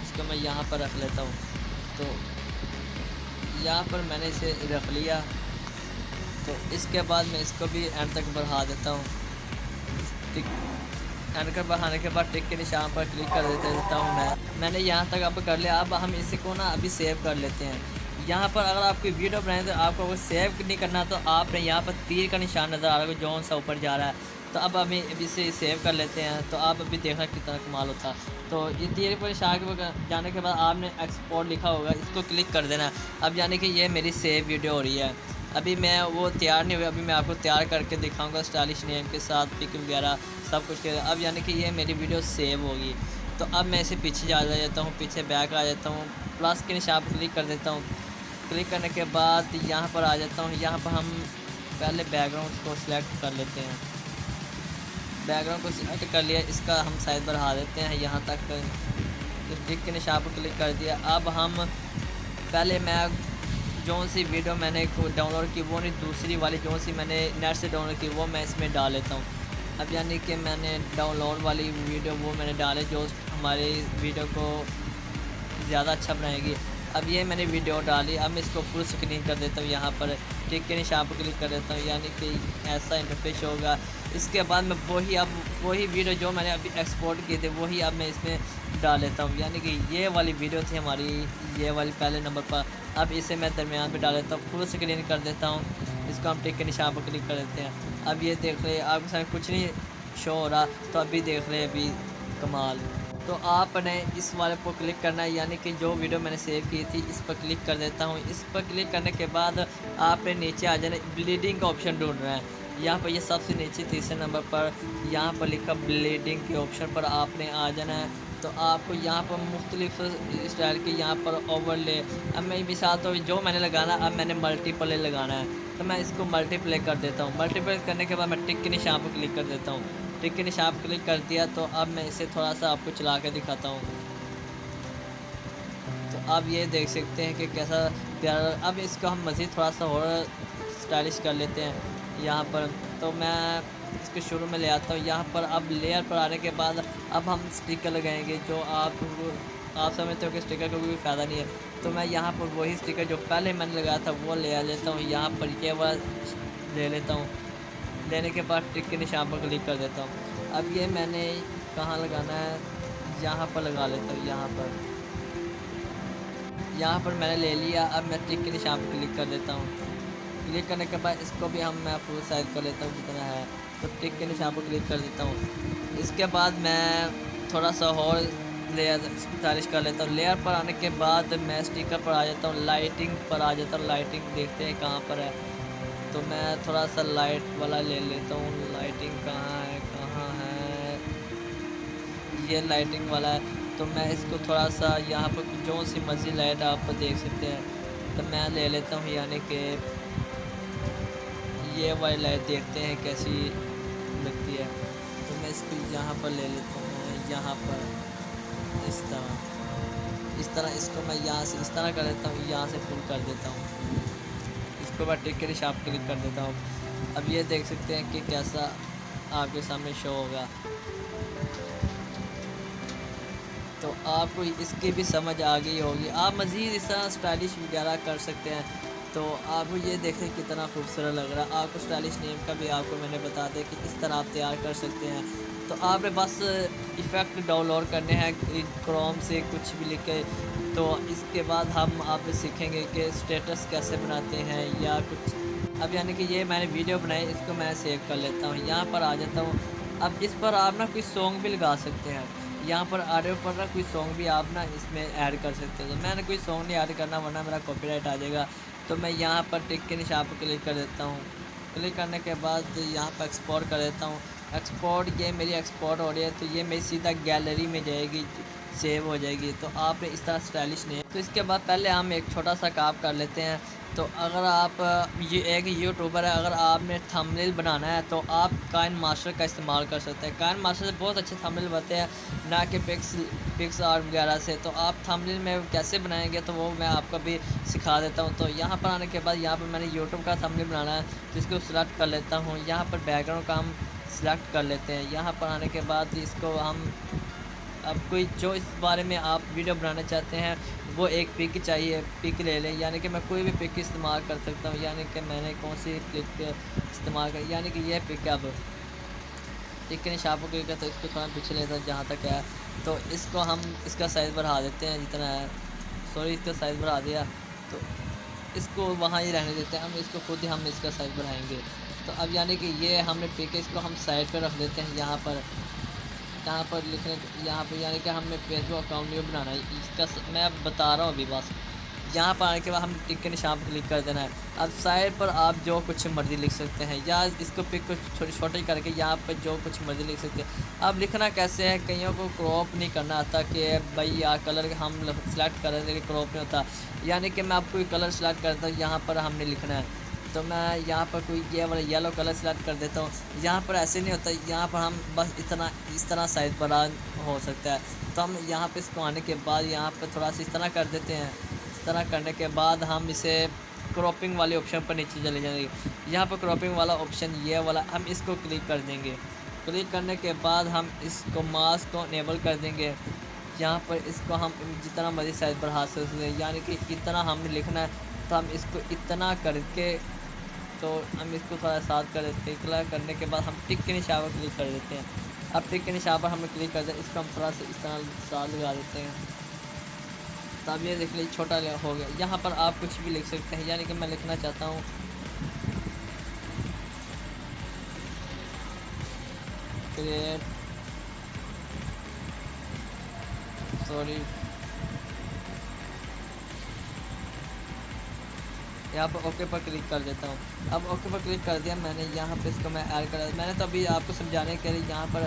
इसको मैं यहाँ पर रख लेता हूँ। तो यहाँ पर मैंने इसे रख लिया, तो इसके बाद मैं इसको भी एंड तक बढ़ा देता हूँ। टिक एंड कर बढ़ाने के बाद टिक के निशान पर क्लिक कर देता हूँ। मैंने यहाँ तक अब कर लिया। अब हम इसी को ना अभी सेव कर लेते हैं। यहाँ पर अगर आपकी वीडियो बनाए तो आपको अगर सेव नहीं करना तो आपने यहाँ पर तीर का निशान नज़र आ रहा है जो सा ऊपर जा रहा है, तो अब अभी इसे सेव कर लेते हैं। तो आप अभी देखना कितना कमाल होता है। तो ये तीर पर निशान के जाने के बाद आपने एक्सपोर्ट लिखा होगा, इसको क्लिक कर देना। अब यानी कि ये मेरी सेव वीडियो हो रही है। अभी मैं वो तैयार नहीं हुई, अभी मैं आपको तैयार करके दिखाऊंगा स्टाइलिश नेम के साथ, पिक वगैरह सब कुछ के। अब यानी कि ये मेरी वीडियो सेव होगी। तो अब मैं इसे पीछे जा जाता हूँ, पीछे बैक आ जाता हूँ, प्लस के निशान पर क्लिक कर देता हूँ। क्लिक करने के बाद यहाँ पर आ जाता हूँ। यहाँ पर हम पहले बैकग्राउंड को सिलेक्ट कर लेते हैं। बैकग्राउंड को सिलेक्ट कर लिया, इसका हम साइज बढ़ा देते हैं यहाँ तक। टिक के निशान पर क्लिक कर दिया। अब हम पहले मैं जो सी वीडियो मैंने डाउनलोड की वो नहीं, दूसरी वाली जो सी मैंने नेट से डाउनलोड की वो मैं इसमें डाल लेता हूँ। अब यानी कि मैंने डाउनलोड वाली वीडियो वो मैंने डाले जो हमारी वीडियो को ज़्यादा अच्छा बनाएगी। अब ये मैंने वीडियो डाली। अब मैं इसको फुल स्क्रीन कर देता हूँ। यहाँ पर टिक के निशान पर क्लिक कर देता हूँ, यानी कि ऐसा इंटरफेस होगा। इसके बाद मैं वही वीडियो जो मैंने अभी एक्सपोर्ट किए थे वही अब मैं इसमें डाल लेता हूँ। यानी कि ये वाली वीडियो थी हमारी, ये वाली पहले नंबर पर। अब इसे मैं दरमियान पे डाल देता हूँ, फुल स्क्रीन कर देता हूँ। इसको हम टिक के निशान पर क्लिक कर देते हैं। अब ये देख रहे आपके सामने कुछ नहीं शो हो रहा, तो अभी देख रहे अभी कमाल। तो आपने इस वाले पर क्लिक करना है, यानी कि जो वीडियो मैंने सेव की थी इस पर क्लिक कर देता हूँ। इस पर क्लिक करने के बाद आपने नीचे आ जाना, ब्लीडिंग का ऑप्शन ढूंढना है। यहाँ पर ये सबसे नीचे तीसरे नंबर पर यहाँ पर लिखा ब्लीडिंग के ऑप्शन पर आपने आ जाना है। तो आपको यहाँ पर मुख्तलिफ स्टाइल के यहाँ पर ओवरले, अब मैं मिसाल तो जो मैंने लगाना, अब मैंने मल्टीप्ले लगाना है तो मैं इसको मल्टीप्ले कर देता हूँ। मल्टीप्ले करने के बाद मैं टिक के निशान पर क्लिक कर देता हूँ। टिक के निशान पर क्लिक कर दिया। तो अब मैं इसे थोड़ा सा आपको चला के दिखाता हूँ। तो अब ये देख सकते हैं कि कैसा प्यारा। अब इसको हम मज़ीद थोड़ा सा और स्टाइलिश कर लेते हैं यहाँ पर। तो मैं इसको शुरू में ले आता हूँ। यहाँ पर अब लेयर पर आने के बाद अब हम स्टिकर लगाएंगे, जो आप समझते हो कि स्टिकर का कोई फ़ायदा नहीं है। तो मैं यहाँ पर वही स्टिकर जो पहले मैंने लगाया था वो ले लेता हूँ। यहाँ पर ये वाला ले लेता हूँ। लेने के बाद टिक के निशान पर क्लिक कर देता हूँ। अब ये मैंने कहाँ लगाना है, यहाँ पर लगा लेता हूँ। यहाँ पर मैंने ले लिया। अब मैं टिक के निशान पर क्लिक कर देता हूँ। क्लिक करने के बाद इसको भी मैं फुल साइज कर लेता हूँ जितना है। तो टिक के निशान पर क्लिक कर देता हूँ। इसके बाद मैं थोड़ा सा और लेयर स्टाइलिश कर लेता हूँ। लेयर पर आने के बाद मैं स्टिकर पर आ जाता हूँ, लाइटिंग पर आ जाता हूँ। लाइटिंग देखते हैं कहाँ पर है, तो मैं थोड़ा सा लाइट वाला ले लेता हूँ। लाइटिंग कहाँ है, ये लाइटिंग वाला है। तो मैं इसको थोड़ा सा यहाँ पर जो सी मर्जी लाइट आप देख सकते हैं, तो मैं ले लेता हूँ। यानी कि ये वाली लाइट देखते हैं कैसी लगती है। तो मैं इसको यहाँ पर ले लेता हूँ, यहाँ पर इस तरह इसको मैं यहाँ से इस तरह कर देता हूँ, यहाँ से फुल कर देता हूँ। इसको मैं टिक के निशान पर क्लिक कर देता हूँ। अब ये देख सकते हैं कि कैसा आपके सामने शो होगा। तो आपको इसकी भी समझ आ गई होगी। आप मज़ीद इस तरह स्टाइलिश वगैरह कर सकते हैं। तो आप ये देखें कितना खूबसूरत लग रहा है। आपको स्टाइलिश नेम का भी आपको मैंने बता दें कि इस तरह आप तैयार कर सकते हैं। तो आपने बस इफ़ेक्ट डाउनलोड करने हैं क्रोम से कुछ भी लिख के। तो इसके बाद हम आप सीखेंगे कि स्टेटस कैसे बनाते हैं या कुछ। अब यानी कि ये मैंने वीडियो बनाई, इसको मैं सेव कर लेता हूँ। यहाँ पर आ जाता हूँ। अब इस पर आप ना कोई सॉन्ग भी लगा सकते हैं। यहाँ पर ऑडियो पर ना कोई सॉन्ग भी आप ना इसमें ऐड कर सकते हैं। तो मैंने कोई सॉन्ग नहीं ऐड करना वरना मेरा कॉपीराइट आ जाएगा। तो मैं यहाँ पर टिक के निशान पर क्लिक कर देता हूँ। क्लिक करने के बाद यहाँ पर एक्सपोर्ट कर देता हूँ। एक्सपोर्ट ये मेरी एक्सपोर्ट हो रही है, तो ये मेरी सीधा गैलरी में जाएगी, सेव हो जाएगी। तो आपने इस तरह स्टाइलिश नहीं है। तो इसके बाद पहले हम एक छोटा सा काम कर लेते हैं। तो अगर आप ये एक यूट्यूबर है, अगर आपने थंबनेल बनाना है तो आप काइन मास्टर का इस्तेमाल कर सकते हैं। काइन मास्टर से बहुत अच्छे थंबनेल बनते हैं, ना कि पिक्स आर्ट वगैरह से। तो आप थंबनेल में कैसे बनाएंगे तो वो मैं आपको भी सिखा देता हूँ। तो यहाँ पर आने के बाद यहाँ पर मैंने यूट्यूब का थंबनेल बनाना है, तो इसको सिलेक्ट कर लेता हूँ। यहाँ पर बैकग्राउंड का हम सिलेक्ट कर लेते हैं। यहाँ पर आने के बाद इसको हम अब कोई जो इस बारे में आप वीडियो बनाना चाहते हैं वो एक पिक चाहिए, पिक ले लें। यानी कि मैं कोई भी पिक इस्तेमाल कर सकता हूँ। यानी कि मैंने कौन सी पिक इस्तेमाल कर, यानी कि यह पिक अब पिक के निशान पर क्लिक करते, इसको थोड़ा पीछे लेता हूँ जहाँ तक है। तो इसको हम इसका साइज़ बढ़ा देते हैं जितना है, सॉरी इसका साइज़ बढ़ा दिया, तो इसको वहाँ ही रहने देते हैं। हम इसको खुद ही हम इसका साइज़ बढ़ाएंगे। तो अब यानी कि ये हमने पिक है, इसको हम साइड पर रख देते हैं। यहाँ पर लिखने, यहाँ पर यानी कि हमें फेसबुक अकाउंट नहीं बनाना है इसका, मैं अब बता रहा हूँ अभी बस। यहाँ पर आने के बाद हम टिक के निशान पर क्लिक कर देना है। अब साइड पर आप जो कुछ मर्ज़ी लिख सकते हैं, या इसको पिक को छोटे करके यहाँ पर जो कुछ मर्ज़ी लिख सकते हैं। अब लिखना कैसे है, कईयों को क्रॉप नहीं करना आता कि भाई यार कलर हम सेलेक्ट कर रहे हैं लेकिन क्रॉप नहीं होता। यानी कि मैं आपको कलर सेलेक्ट करता हूँ, यहाँ पर हमने लिखना है। तो मैं यहाँ पर कोई ये वाला येलो कलर सेलेक्ट कर देता हूँ। यहाँ पर ऐसे नहीं होता, यहाँ पर हम बस इस तरह साइज़ बड़ा हो सकता है। तो हम यहाँ पे इसको आने के बाद यहाँ पर थोड़ा सा इस तरह कर देते हैं। इस तरह करने के बाद हम इसे क्रॉपिंग वाले ऑप्शन पर नीचे चले जाएंगे। यहाँ पर क्रॉपिंग वाला ऑप्शन ये वाला, हम इसको क्लिक कर देंगे। क्लिक करने के बाद हम इसको मास्क को इनेबल कर देंगे। यहाँ पर इसको हम जितना मर्ज़ी साइज़ बढ़ा सकते हैं, यानी कि इतना हमने लिखना है। तो हम इसको इतना करके, तो हम इसको थोड़ा साथ कर देते हैं। क्लिक करने के बाद हम टिक के निशान पर क्लिक कर देते हैं। अब टिक के निशान पर हमने क्लिक कर दिया, इसको हम थोड़ा सा इस तरह साथ लगा देते हैं। तब ये देख लीजिए छोटा हो गया। यहाँ पर आप कुछ भी लिख सकते हैं, यानी कि मैं लिखना चाहता हूँ क्रिएट, सॉरी यहाँ पर ओके पर क्लिक कर देता हूँ। अब ओके पर क्लिक कर दिया मैंने। यहाँ पे इसको मैं ऐड कर, मैंने तो अभी आपको समझाने के लिए यहाँ पर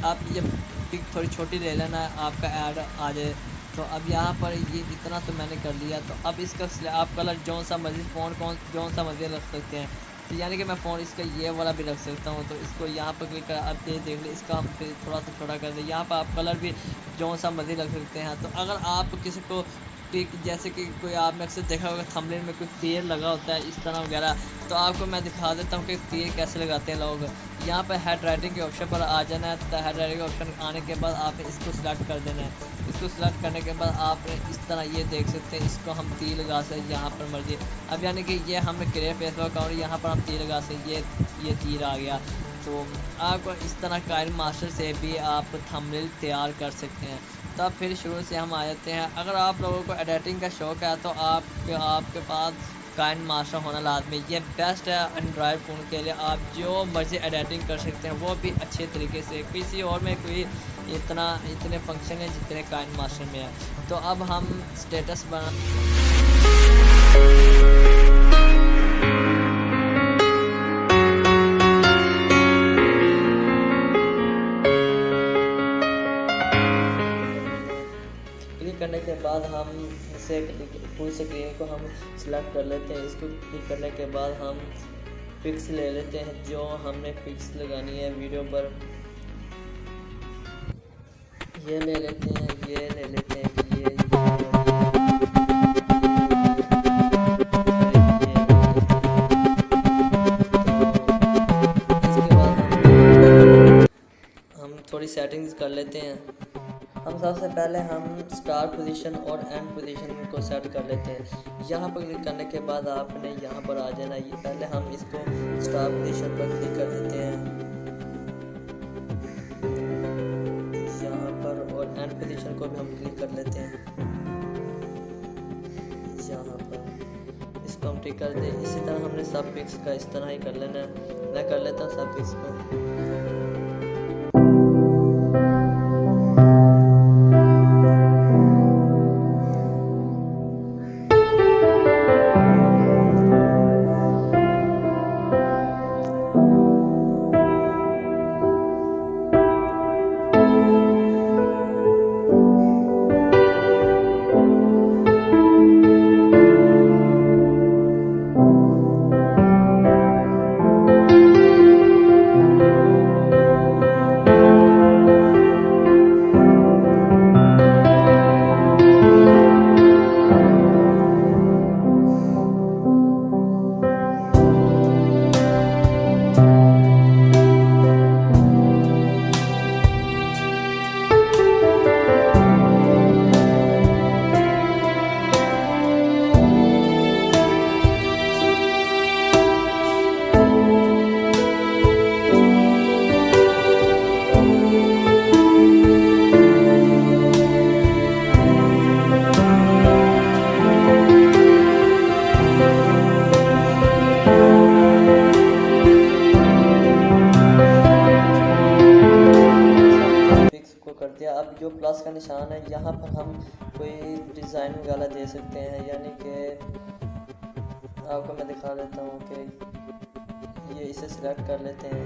आप ये पिक थोड़ी छोटी ले लेना, आपका ऐड आ जाए। तो अब यहाँ पर ये इतना तो मैंने कर लिया। तो अब इसका आप कलर जौन सा मर्जी फ़ॉन्ट जौन सा मर्जी रख सकते हैं। तो यानी कि मैं फ़ोन इसका ये वाला भी रख सकता हूँ। तो इसको यहाँ पर क्लिक कर, अब ये देख लें, इसका हम फिर थोड़ा सा छोटा कर दें। यहाँ पर आप कलर भी जौन सा मर्जी रख सकते हैं। तो अगर आप किसी को पिक, जैसे कि कोई आपने अक्सर देखा होगा थंबनेल में कोई तीर लगा होता है इस तरह वगैरह, तो आपको मैं दिखा देता हूँ कि तीर कैसे लगाते हैं लोग। यहाँ पर हेड राइटिंग के ऑप्शन पर आ जाना है। तो हेड राइटिंग के ऑप्शन आने के बाद आपने इसको सिलेक्ट कर देना है। इसको सिलेक्ट करने के बाद आप इस तरह ये देख सकते हैं, इसको हम तीर लगा सकते हैं यहाँ पर मर्जी। अब यानी कि ये हमने क्रिएट फेसबुक अकाउंट, यहाँ पर हम तीर लगा सकते हैं, ये तीर आ गया। तो आपको इस तरह काइन मास्टर से भी आप थंबनेल तैयार कर सकते हैं। तब फिर शुरू से हम आ जाते हैं। अगर आप लोगों को एडिटिंग का शौक़ है तो आपके पास काइन मास्टर होना लाजमी। ये बेस्ट है एंड्रॉयड फ़ोन के लिए। आप जो मर्ज़ी एडिटिंग कर सकते हैं, वो भी अच्छे तरीके से। किसी और में कोई इतने फंक्शन है जितने काइन मास्टर में है। तो अब हम स्टेटस बना करने के बाद हम इसे फुल स्क्रीन को हम सिलेक्ट कर लेते हैं। इसको क्लिक करने के बाद हम पिक्स ले लेते हैं, जो हमने पिक्स लगानी है वीडियो पर। ये ले लेते हैं, ये ले लेते हैं, ये इसके बाद हम थोड़ी सेटिंग्स कर लेते हैं। हम सबसे पहले हम स्टार्ट पोजीशन और एंड पोजीशन को सेट कर लेते हैं। यहाँ पर क्लिक करने के बाद आपने यहाँ पर आ जाना। ये पहले हम इसको स्टार्ट पोजीशन पर क्लिक कर देते हैं यहाँ पर, और एंड पोजीशन को भी हम क्लिक कर लेते हैं यहाँ पर। इसको हम टिक कर दें। इसी तरह हमने सब पिक्स का इस तरह ही कर लेना है। मैं कर लेता हूँ सब पिक्स को। जो प्लस का निशान है यहाँ पर हम कोई डिज़ाइन वगैरह दे सकते हैं, यानी कि आपको मैं दिखा देता हूँ कि ये इसे सिलेक्ट कर लेते हैं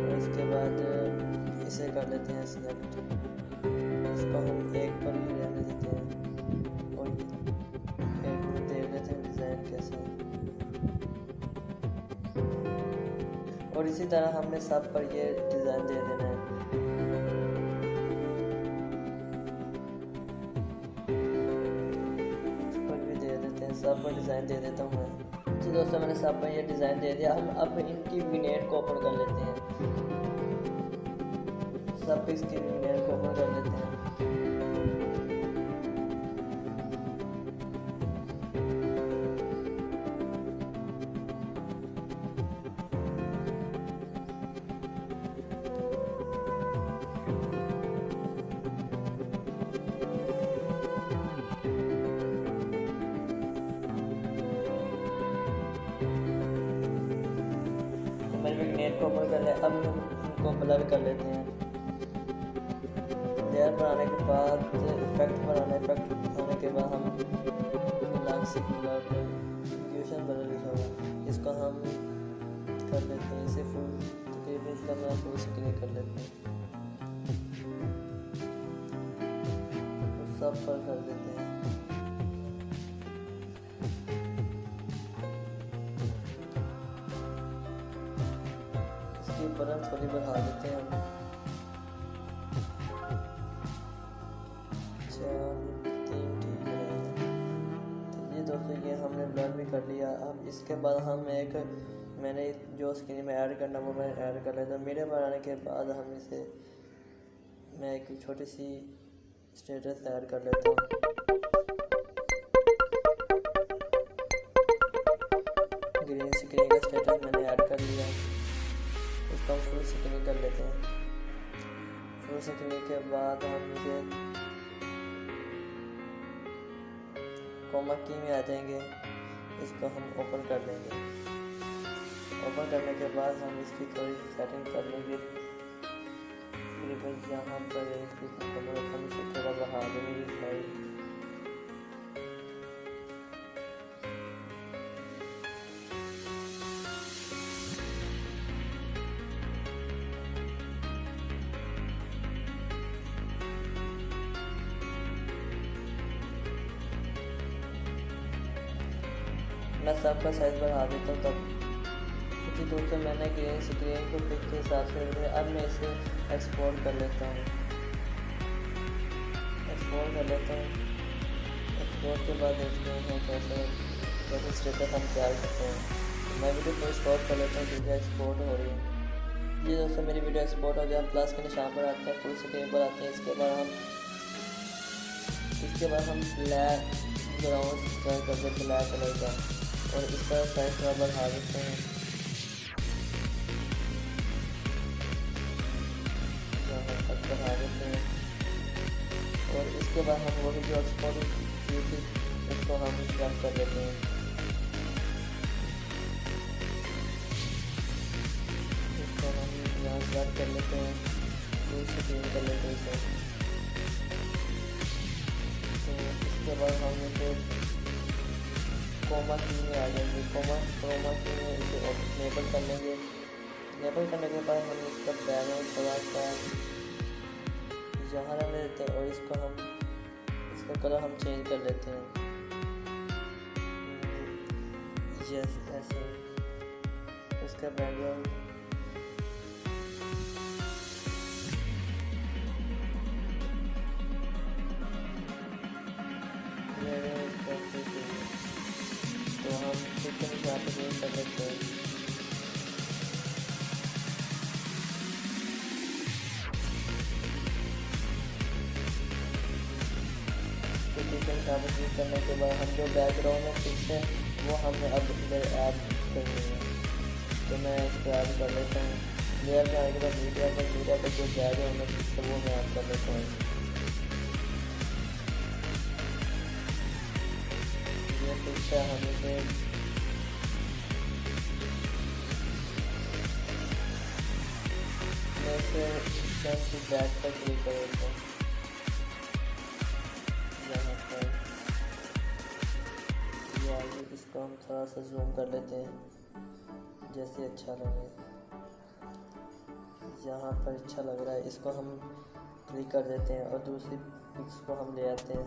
और इसके बाद इसे कर लेते हैं सिलेक्ट, इसको हम एक पर ही रहने देते हैं और एक देख लेते हैं डिज़ाइन कैसे है। और इसी तरह हमने सब पर ये डिज़ाइन दे देना है। इस पर भी दे देते हैं, सब पर डिज़ाइन दे देता हूँ मैं। जी दोस्तों, मैंने सब पर ये डिज़ाइन दे दिया। हम अब इनकी विनेट को ओपन कर लेते हैं, सब पे इसकी विनेट को ओपन कर लेते हैं। नेट को ओपन कर ले। अब हम इनको ब्लर कर लेते हैं। लेयर बनाने के बाद इफेक्ट बनाना, इफेक्ट बनाने के बाद हम डिस्ट्रीब्यूशन बदल लिखा हुआ, इसको हम कर लेते हैं, इसे फुल तकरीबन इसका मैं फुल स्क्रीन कर लेते हैं, सब पर कर देते हैं। बटन थोड़ी बढ़ा देते हैं हम, 4 3 ठीक है। तो ये दोस्तों ये हमने ब्लर भी कर लिया। अब इसके बाद हम मैंने जो स्क्रीन में ऐड करना वो मैं ऐड कर लेता हूँ। मेरे बनाने के बाद हम इसे मैं एक छोटी सी स्टेटस ऐड कर लेता हूँ। ग्रीन स्क्रीन का स्टेटस मैंने ऐड कर लिया। इसको हम फुल स्क्रीन कर लेते हैं। फुल स्क्रीन के बाद हम इसे कोमा की में आ जाएंगे, इसको हम ओपन कर लेंगे। ओपन करने के बाद हम इसकी थोड़ी सी सेटिंग कर लेंगे। फिर यहाँ पर इसकी हम इसे थोड़ा बढ़ा देंगे साइड। मैं सबका साइज बढ़ा देता हूँ। तब कुछ दूर से मैंने ग्रीन स्क्रीन को पिक के हिसाब से रखे। अब मैं इसे एक्सपोर्ट कर लेता हूँ। एक्सपोर्ट कर लेता हूँ। एक्सपोर्ट के बाद देखते हैं कैसे स्टेटस हम तैयार करते हैं। मैं वीडियो को एक्सपोर्ट कर लेता हूँ क्योंकि एक्सपोर्ट हो रही है। ये दोस्तों मेरी वीडियो एक्सपोर्ट हो गया। प्लस के निशान पर आते हैं, फुल स्क्रीन पर आते हैं। इसके बाद हम ब्लैक ग्राउंड करते हैं, ब्लैक कलर का, और इसका साइज थोड़ा बढ़ा देते हैं। यहाँ तक बढ़ा देते हैं और इसके बाद हम वही जो एक्सपोर्ट की थी उसको हम स्क्रैप कर लेते हैं। इसको हम यहाँ स्क्रैप कर लेते हैं, फुल स्क्रीन कर लेते हैं इसे। तो इसके बाद हम इसे कोमा की में आ जाएंगे। क्रोमा की में इसे इनेबल कर लेंगे। इनेबल करने के बाद हम इसका बैकग्राउंड थोड़ा सा यहाँ रहने देते हैं और इसका कलर हम चेंज कर लेते हैं। यस, ऐसे इसका बैकग्राउंड तो हम चिकन यहाँ पे चेंज कर लेते हैं। तो चिकन यहाँ पे चेंज करने के बाद हम जो बैकग्राउंड में फिक्स है वो हमें अब इधर ऐड करनी है। तो मैं इसको ऐड कर लेता हूँ। लेयर में आने के बाद मीडिया पर जो बैकग्राउंड में फिक्स है वो मैं ऐड कर लेता हूँ। ये फिक्स है, हम इसे बैक पर क्लिक कर देता हूँ। इसको हम थोड़ा सा जूम कर लेते हैं जैसे अच्छा लगे। यहाँ पर अच्छा लग रहा है, इसको हम क्लिक कर देते हैं और दूसरी पिक्स को हम ले आते हैं।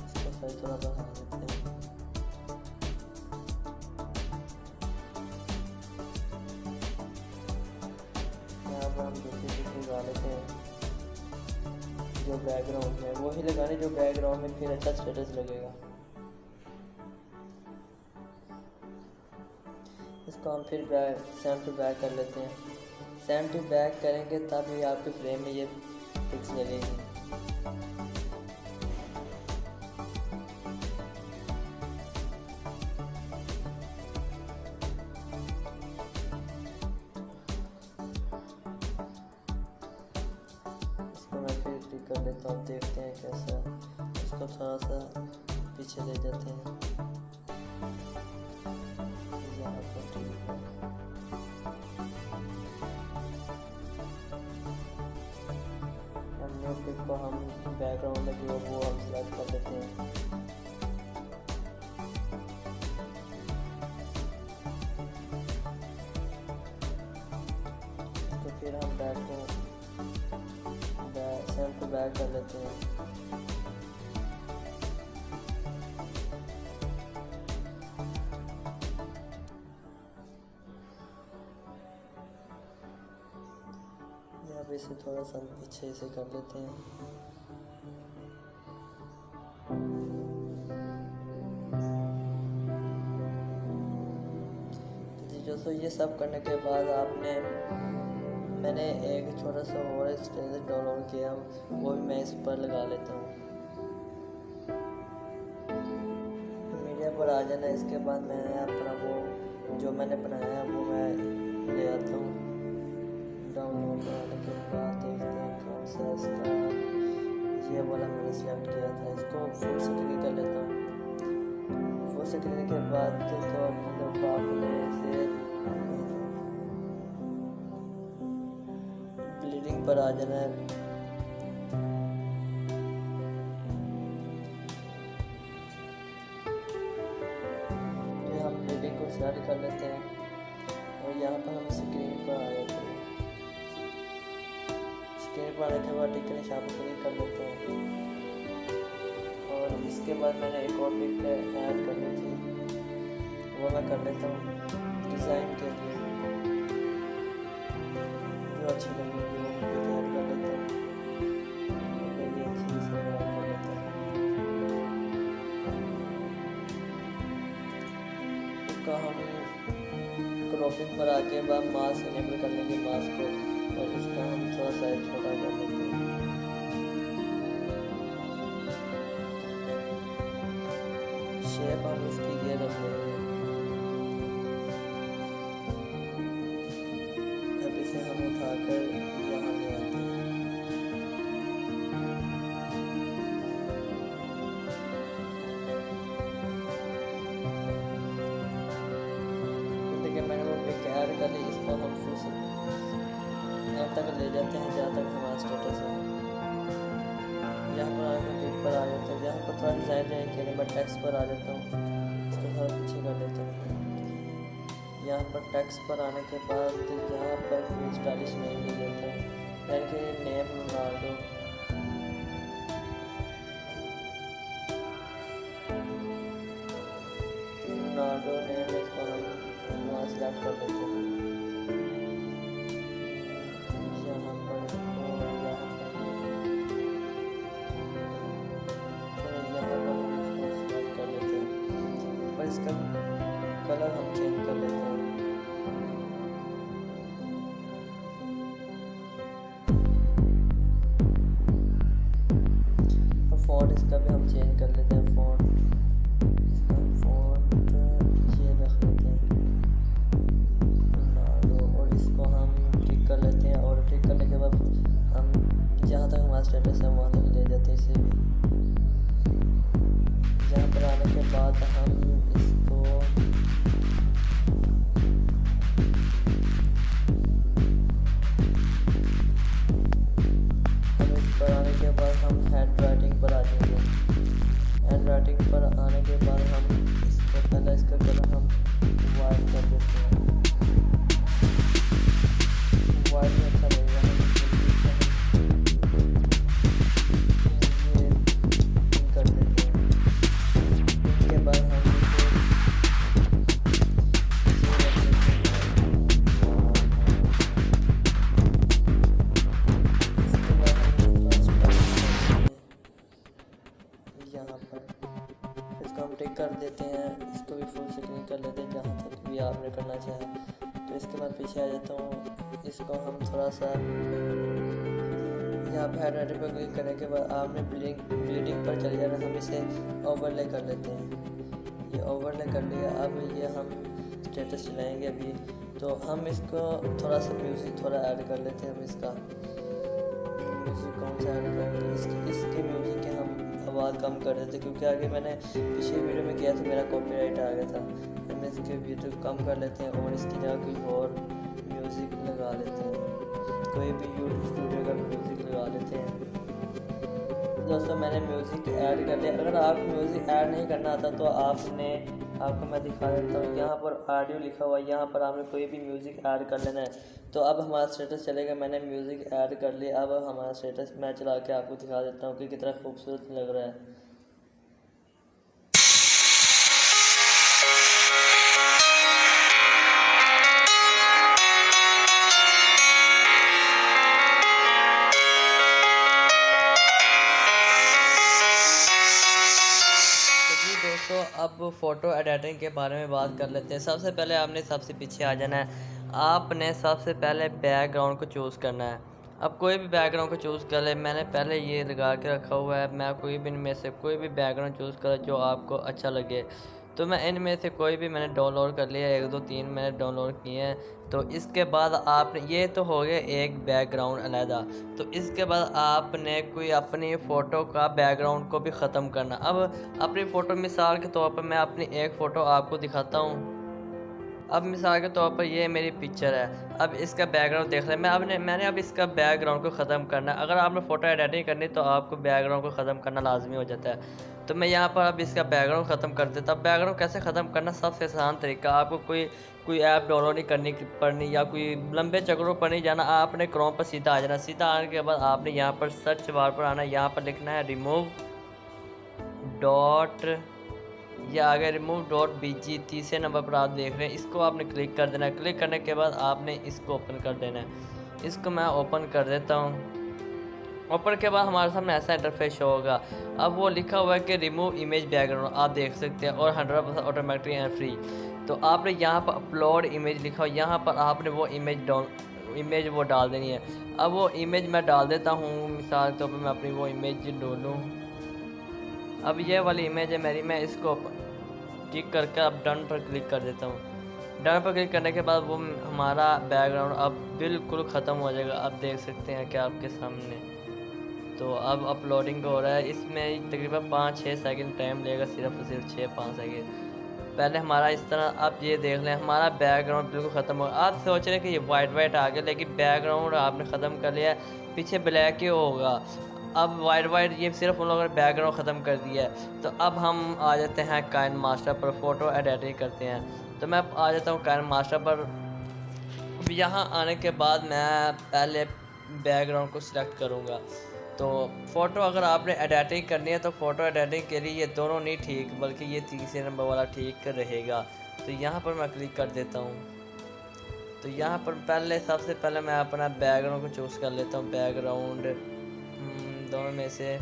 इसको सही थोड़ा बढ़ा देते हैं। यहाँ पर हम दूसरी पिक्स लगा लेते हैं जो बैकग्राउंड में, वही लगाने जो बैकग्राउंड में फिर अच्छा स्टेटस लगेगा। इसको हम फिर सेंड टू बैक कर लेते हैं। सेंड टू बैक करेंगे तब ही आपके फ्रेम में ये पिक्स लगेगी। इसको मैं फिर क्लिक कर लेता हूँ, देखते हैं कैसा। इसको थोड़ा सा पीछे ले जाते हैं। पिक को हम बैकग्राउंड में जो वो हम सिलेक्ट कर लेते हैं। तो फिर हम बैक को सेंड टू बैक कर लेते हैं। अब इसे थोड़ा सा पीछे से कर लेते हैं। दोस्तों ये सब करने के बाद मैंने एक छोटा सा और स्टेटस डाउनलोड किया, वो भी मैं इस पर लगा लेता हूँ। मीडिया पर आ जाना, इसके बाद मैंने अपना वो जो मैंने बनाया है वो मैं ले आता हूँ। डाउनलोड करने के बाद देखते हैं कौन सा इसका, ये वाला मैंने सेलेक्ट किया था। इसको फुल स्क्रीन कर लेता हूँ। फुल स्क्रीन के बाद तो अपने से ब्लीडिंग पर आ जाना है। ये हम ब्लीडिंग को सेलेक्ट कर लेते हैं और यहाँ पर हम स्क्रीन पर आ जाते हैं। स्क्रीन पर आने के बाद टिक के निशान पर क्लिक कर लेते हैं और इसके बाद मैंने एक और पिक ऐड करनी थी, वो मैं कर लेता हूँ डिज़ाइन के लिए जो अच्छी लगेगी वो पिक ऐड कर लेता हूँ। ये अच्छी से ऐड कर लेता हूँ। इसका हम क्रॉपिंग पर आके बाद मास्क इनेबल कर लेंगे मास्क को, और इसका हम थोड़ा सा छोटा कर लेते हैं। शेप हम इसकी ये रख लेंगे। अब इसे हम उठाकर यहाँ ले आते हैं। देखिए मैंने वो पिक ऐड कर ली, इसको हम यहाँ तक ले जाते हैं जहाँ तक हमारा स्टेटस है। यहाँ पर आकर पिक पर आ जाते हैं। यहाँ पर थोड़ा डिज़ाइन देने के लिए मैं टेक्स्ट पर आ जाता हूँ, इसको थोड़ा पीछे कर लेता हूँ। यहाँ पर टेक्स्ट पर आने के बाद यहाँ पर स्टाइलिश नेम मिल जाता है, यानी कि नेम रोनाल्डो। रोनाल्डो नेम इसको हम वहाँ सेलेक्ट कर लेते हैं। इसका कलर हम चेंज कर लेते हैं। और फॉन्ट इसका भी हम चेंज कर लेते हैं। फॉन्ट ये रख लेते हैं और इसको हम क्लिक कर लेते हैं और क्लिक करने के बाद हम जहाँ तक हमारा स्टेटस है वहाँ तक ले जाते हैं। इसे भी यहाँ पर आने के बाद हम इसको इस पर आने के बाद हम हैंड राइटिंग पर आ जाएंगे। हैंड राइटिंग पर आने के बाद हम इसको पहले इसका कलर हम वाइट कर देते हैं। वाइट में अच्छा लगेगा। ये पिंक कर देते हैं। पिंक के बाद हम यहाँ पर इसको हम टिक कर देते हैं। इसको भी फुल स्क्रीन कर लेते हैं जहाँ तक भी आपने करना चाहे। तो इसके बाद पीछे आ जाता हूँ। इसको हम थोड़ा सा यहाँ पर हेड राइटिंग पर क्लिक करने के बाद आपने ब्लीडिंग पर चले जाना। हम इसे ओवरले कर लेते हैं। ये ओवरले कर लिया। अब ये हम स्टेटस चलाएँगे अभी। तो हम इसको थोड़ा सा म्यूज़िक थोड़ा ऐड कर लेते हैं। हम इसका म्यूज़िक कौन सा ऐड करेंगे? इसके म्यूज़िक के हम आवाज़ कम कर देते क्योंकि आगे मैंने पिछले वीडियो में किया था, मेरा कॉपीराइट आ गया था। हम इसके वीडियो कम कर लेते हैं और इसकी जगह कोई और म्यूज़िक लगा लेते हैं। कोई भी यूट्यूब स्टूडियो का म्यूज़िक लगा लेते हैं। दोस्तों मैंने म्यूज़िक ऐड कर लिया। अगर आप म्यूज़िक ऐड नहीं करना आता तो आपको मैं दिखा देता हूँ। यहाँ पर ऑडियो लिखा हुआ है, यहाँ पर आपने कोई भी म्यूज़िक ऐड कर लेना है। तो अब हमारा स्टेटस चलेगा। मैंने म्यूज़िक ऐड कर लिया। अब हमारा स्टेटस मैं चला के आपको दिखा देता हूँ कि कितना खूबसूरत लग रहा है। दोस्तों अब फ़ोटो एडिटिंग के बारे में बात कर लेते हैं। सबसे पहले आपने सबसे पीछे आ जाना है। आपने सबसे पहले बैकग्राउंड को चूज़ करना है। अब कोई भी बैकग्राउंड को चूज़ कर ले। मैंने पहले ये लगा के रखा हुआ है। मैं कोई भी इनमें से कोई भी बैकग्राउंड चूज़ कर जो आपको अच्छा लगे। तो मैं इनमें से कोई भी मैंने डाउनलोड कर लिया। 1 2 3 मैंने डाउनलोड किए हैं। तो इसके बाद आपने ये तो हो गया एक बैकग्राउंड अलहदा। तो इसके बाद आपने कोई अपनी फ़ोटो का बैकग्राउंड को भी ख़त्म करना। अब अपनी फ़ोटो मिसाल के तौर पर मैं अपनी एक फ़ोटो आपको दिखाता हूँ। अब मिसाल के तौर पर ये मेरी पिक्चर है। अब इसका बैकग्राउंड देख लें। मैंने अब इसका बैकग्राउंड को ख़त्म करना है। अगर आपने फ़ोटो एडिटिंग करनी तो आपको बैकग्राउंड को ख़त्म करना लाजमी हो जाता है। तो मैं यहाँ पर अब इसका बैकग्राउंड ख़त्म कर देता। अब बैकग्राउंड कैसे ख़त्म करना? सबसे आसान तरीका, आपको कोई ऐप डाउनलोड नहीं करनी पड़नी या कोई लंबे चक्रों पर नहीं जाना। आपने क्रोम पर सीधा आ जाना। सीधा आने के बाद आपने यहाँ पर सर्च बार पर आना। यहाँ पर लिखना है रिमूव डॉट, या आगे remove.bg तीसरे नंबर पर आप देख रहे हैं। इसको आपने क्लिक कर देना है। क्लिक करने के बाद आपने इसको ओपन कर देना है। इसको मैं ओपन कर देता हूँ। ओपन के बाद हमारे सामने ऐसा इंटरफेस शो होगा। अब वो लिखा हुआ है कि रिमूव इमेज बैकग्राउंड, आप देख सकते हैं, और 100% ऑटोमेटिक एंड फ्री। तो आपने यहाँ पर अपलोड इमेज लिखा हो, यहाँ पर आपने वो इमेज वो डाल देनी है। अब वो इमेज मैं डाल देता हूँ। मिसाल के तौर पर मैं अपनी वो इमेज डालूँ। अब ये वाली इमेज है मेरी। मैं इसको टिक करके अब डन पर क्लिक कर देता हूँ। डन पर क्लिक करने के बाद वो हमारा बैकग्राउंड अब बिल्कुल ख़त्म हो जाएगा। आप देख सकते हैं कि आपके सामने। तो अब अपलोडिंग हो रहा है। इसमें तकरीबन 5-6 सेकंड टाइम लगेगा, सिर्फ 6-5 सेकंड। पहले हमारा इस तरह आप ये देख लें, हमारा बैकग्राउंड बिल्कुल ख़त्म हो गया। आप सोच रहे हैं कि ये वाइट आ गया, लेकिन बैकग्राउंड आपने ख़त्म कर लिया है। पीछे ब्लैक ही होगा। अब वाइट ये सिर्फ उन लोगों ने बैकग्राउंड ख़त्म कर दिया है। तो अब हम आ जाते हैं काइन मास्टर पर, फ़ोटो एडिटिंग करते हैं। तो मैं आ जाता हूँ काइन मास्टर पर। अब यहाँ आने के बाद मैं पहले बैकग्राउंड को सिलेक्ट करूँगा। तो फ़ोटो अगर आपने एडिटिंग करनी है तो फ़ोटो एडिटिंग के लिए ये दोनों नहीं ठीक, बल्कि ये तीसरे नंबर वाला ठीक रहेगा। तो यहाँ पर मैं क्लिक कर देता हूँ। तो यहाँ पर सबसे पहले मैं अपना बैकग्राउंड को चूज़ कर लेता हूँ। बैकग्राउंड दोनों में से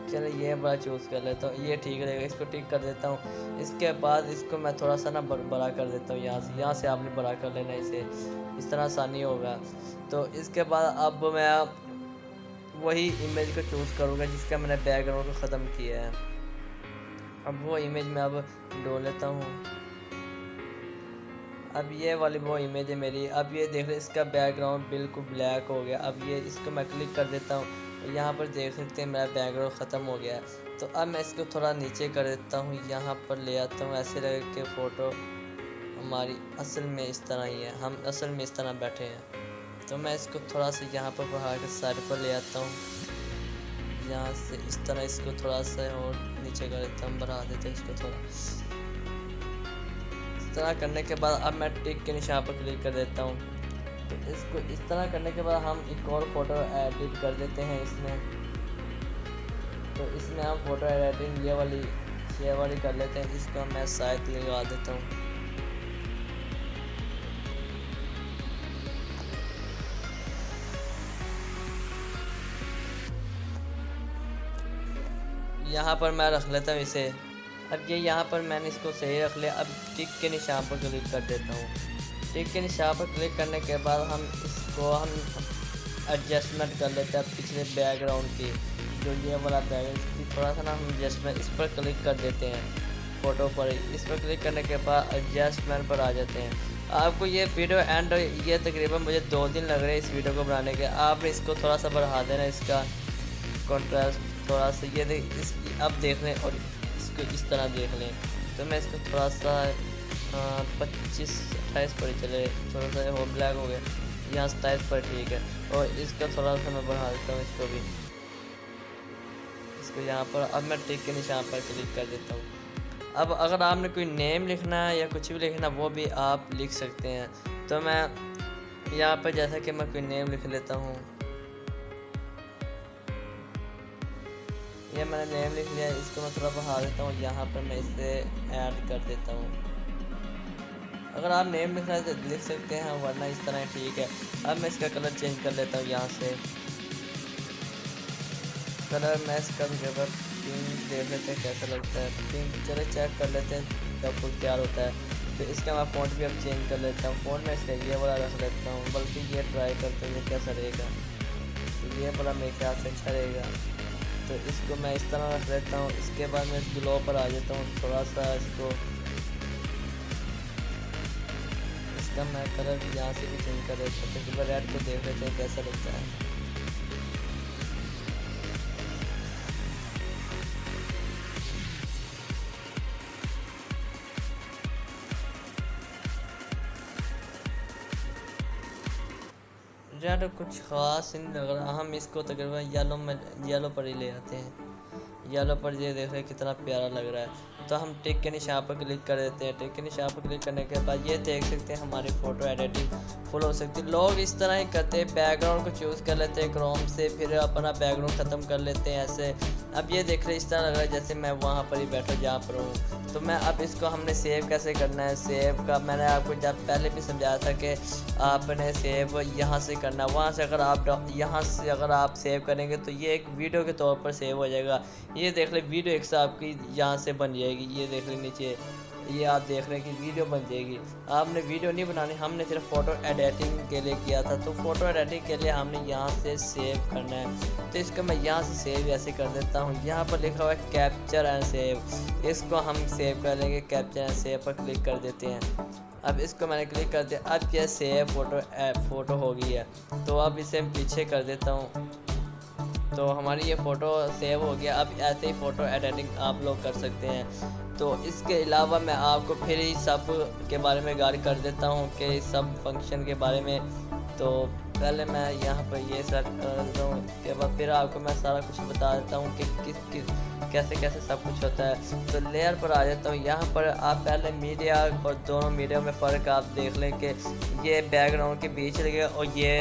चलो ये बड़ा चूज़ कर लेता हूँ, ये ठीक रहेगा। इसको टिक कर देता हूँ। इसके बाद इसको मैं थोड़ा सा ना बड़ा कर देता हूँ। यहाँ से आपने बड़ा कर लेना, इसे इस तरह आसानी होगा। तो इसके बाद अब मैं वही इमेज को चूज़ करूँगा जिसका मैंने बैकग्राउंड को ख़त्म किया है। अब वो इमेज मैं अब ढूंढ लेता हूँ। अब ये वाली वो इमेज है मेरी। अब ये देख रहे इसका बैकग्राउंड बिल्कुल ब्लैक हो गया। अब ये इसको मैं क्लिक कर देता हूँ। यहाँ पर देख सकते हैं मेरा बैकग्राउंड ख़त्म हो गया है। तो अब मैं इसको थोड़ा नीचे कर देता हूँ, यहाँ पर ले आता हूँ। ऐसे लगे कि फ़ोटो हमारी असल में इस तरह ही है, हम असल में इस तरह बैठे हैं। तो मैं इसको थोड़ा सा यहाँ पर बढ़ा कर साइड पर ले आता हूँ, यहाँ से इस तरह इसको थोड़ा सा और नीचे कर देता हूँ, बढ़ा देते हैं इसको थोड़ा। इस तरह करने के बाद अब मैं टिक के निशान पर क्लिक कर देता हूँ। तो इसको इस तरह करने के बाद हम एक और फ़ोटो एडिट कर देते हैं इसमें। तो इसमें हम फ़ोटो एडिटिंग ये वाली कर लेते हैं। इसको मैं साइड लगा देता हूँ। यहाँ पर मैं रख लेता हूँ इसे। अब ये यहाँ पर मैंने इसको सही रख लिया। अब टिक के निशान पर क्लिक कर देता हूँ। टिक के निशान पर क्लिक करने के बाद हम एडजस्टमेंट कर लेते हैं पिछले बैकग्राउंड की, जो ये वाला बैकग्राउंड की थोड़ा सा ना हम एडजस्टमेंट इस पर क्लिक कर देते हैं फ़ोटो पर। इस पर क्लिक करने के बाद एडजस्टमेंट पर आ जाते हैं। आपको ये वीडियो एंड ये तकरीबन मुझे 2 दिन लग रहे हैं इस वीडियो को बनाने के। आप इसको थोड़ा सा बढ़ा देना, इसका कॉन्ट्रास्ट थोड़ा सा ये अब देख लें और इसको इस तरह देख लें। तो मैं इसको थोड़ा सा 25-28 पर चले, थोड़ा सा हो ब्लैक हो गया, यहाँ 27 पर ठीक है। और इसका थोड़ा सा मैं बढ़ा देता हूँ इसको भी, इसको यहाँ पर। अब मैं टिक के निशान पर क्लिक कर देता हूँ। अब अगर आपने कोई नेम लिखना है या कुछ भी लिखना वो भी आप लिख सकते हैं। तो मैं यहाँ पर जैसा कि मैं कोई नेम लिख लेता हूँ, ये मैंने नेम लिख लिया। इसको मैं थोड़ा बढ़ा देता हूँ, यहाँ पर मैं इसे ऐड कर देता हूँ। अगर आप नेम लिखना है तो लिख सकते हैं, वरना इस तरह ठीक है। अब मैं इसका कलर चेंज कर लेता हूँ। यहाँ से कलर मैं इसका पिंक देख लेते हैं कैसा लगता है। पिंक चलो चेक कर लेते हैं कब फुल तैयार होता है। तो इसका मैं फ़ॉन्ट भी अब चेंज कर लेता हूँ। फ़ॉन्ट में इसका ये वाला रख लेता हूँ, बल्कि ये ट्राई करते हैं कैसा रहेगा। तो ये वाला मेरे ख्याल से अच्छा रहेगा। तो इसको मैं इस तरह रख लेता हूँ। इसके बाद मैं ग्लो पर आ जाता हूँ, थोड़ा सा इसका मैं कलर यहाँ से भी चेंज कर देता हूँ। तो रेड को देख लेते हैं कैसा लगता है। रेड कुछ ख़ास नहीं लग रहा, हम इसको तकरीबन येलो पर ही ले आते हैं। येलो पर ये देख रहे कितना प्यारा लग रहा है। तो हम टिक के निशान पर क्लिक कर देते हैं। टिक के निशान पर क्लिक करने के बाद ये देख सकते हैं हमारी फ़ोटो एडिटिंग फुल हो सकती है। लोग इस तरह ही करते हैं, बैकग्राउंड को चूज़ कर लेते हैं क्रोम से, फिर अपना बैकग्राउंड ख़त्म कर लेते हैं ऐसे। अब ये देख रहे इस तरह लग रहा है जैसे मैं वहाँ पर ही बैठा जहाँ पर हूँ। तो मैं अब इसको हमने सेव कैसे करना है, सेव का मैंने आपको जब पहले भी समझाया था कि आपने सेव यहाँ से करना है। वहाँ से अगर आप सेव करेंगे तो ये एक वीडियो के तौर पर सेव हो जाएगा। ये देख ले वीडियो एक साथ आपकी यहाँ से बन जाएगी। ये देख ले नीचे, ये आप देख रहे हैं कि वीडियो बन जाएगी। आपने वीडियो नहीं बनानी, हमने सिर्फ फ़ोटो एडिटिंग के लिए किया था। तो फ़ोटो एडिटिंग के लिए हमने यहाँ से सेव करना है। तो इसको मैं यहाँ से सेव ऐसे कर देता हूँ। यहाँ पर लिखा हुआ है कैप्चर एंड सेव, इसको हम सेव कर लेंगे। कैप्चर एंड सेव पर क्लिक कर देते हैं। अब इसको मैंने क्लिक कर दिया। अब ये सेव फ़ोटो हो गई है। तो अब इसे मैं पीछे कर देता हूँ। तो हमारी ये फ़ोटो सेव हो गया। अब ऐसे ही फ़ोटो एडिटिंग आप लोग कर सकते हैं। तो इसके अलावा मैं आपको फिर इस सब के बारे में गाइड कर देता हूँ कि इस सब फंक्शन के बारे में। तो पहले मैं यहाँ पर ये सेट कर देता हूँ, उसके बाद फिर आपको मैं सारा कुछ बता देता हूँ कि कैसे सब कुछ होता है। तो लेयर पर आ जाता हूँ। यहाँ पर आप पहले मीडिया और दोनों मीडिया में फ़र्क आप देख लें कि ये बैकग्राउंड के बीच लगेगा और ये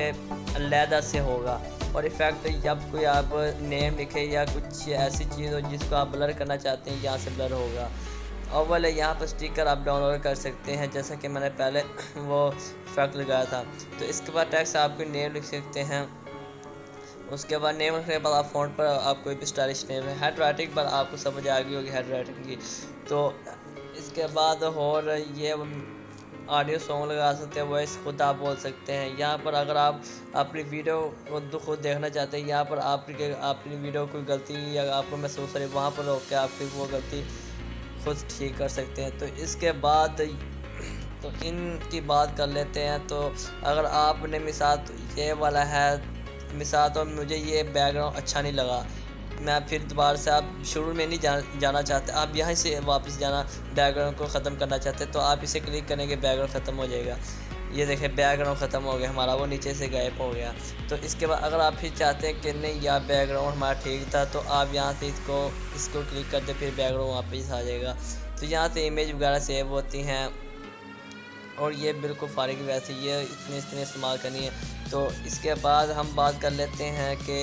अलहदा से होगा। और इफ़ेक्ट जब कोई आप नेम लिखे या कुछ ऐसी चीज़ हो जिसको आप ब्लर करना चाहते हैं, यहाँ से ब्लर होगा। अव्वल है यहाँ पर स्टिकर आप डाउनलोड कर सकते हैं, जैसा कि मैंने पहले वो इफेक्ट लगाया था। तो इसके बाद टेक्स्ट आप कोई नेम लिख सकते हैं। उसके बाद नेम लिखने के बाद आप फ़ॉन्ट पर आप कोई भी स्टाइलिश नेम है। हेड राइटिंग पर आपको समझ आ गई होगी हेड राइटिंग की। तो इसके बाद और ये ऑडियो सॉन्ग लगा सकते हैं, वॉइस खुद आप बोल सकते हैं। यहाँ पर अगर आप अपनी वीडियो को खुद देखना चाहते हैं, यहाँ पर अपनी वीडियो कोई गलती या आपको महसूस हो रही है, वहाँ पर रोक के आपकी वो गलती खुद ठीक कर सकते हैं। तो इसके बाद तो इनकी बात कर लेते हैं। तो अगर आपने मिसाल ये वाला है, मिसाल तो मुझे ये बैकग्राउंड अच्छा नहीं लगा, मैं फिर दोबारा से आप शुरू में नहीं जाना चाहते, आप यहाँ से वापस जाना बैकग्राउंड को ख़त्म करना चाहते हैं, तो आप इसे क्लिक करेंगे बैकग्राउंड ख़त्म हो जाएगा। ये देखें बैकग्राउंड ख़त्म हो गया हमारा, वो नीचे से गायब हो गया। तो इसके बाद अगर आप फिर चाहते हैं कि नहीं यार बैकग्राउंड हमारा ठीक था, तो आप यहाँ से इसको क्लिक कर दे, फिर बैकग्राउंड वापस आ जाएगा। तो यहाँ से इमेज वगैरह सेव होती हैं और ये बिल्कुल फारिग वैसे ये इतने इस्तेमाल करनी है। तो इसके बाद हम बात कर लेते हैं कि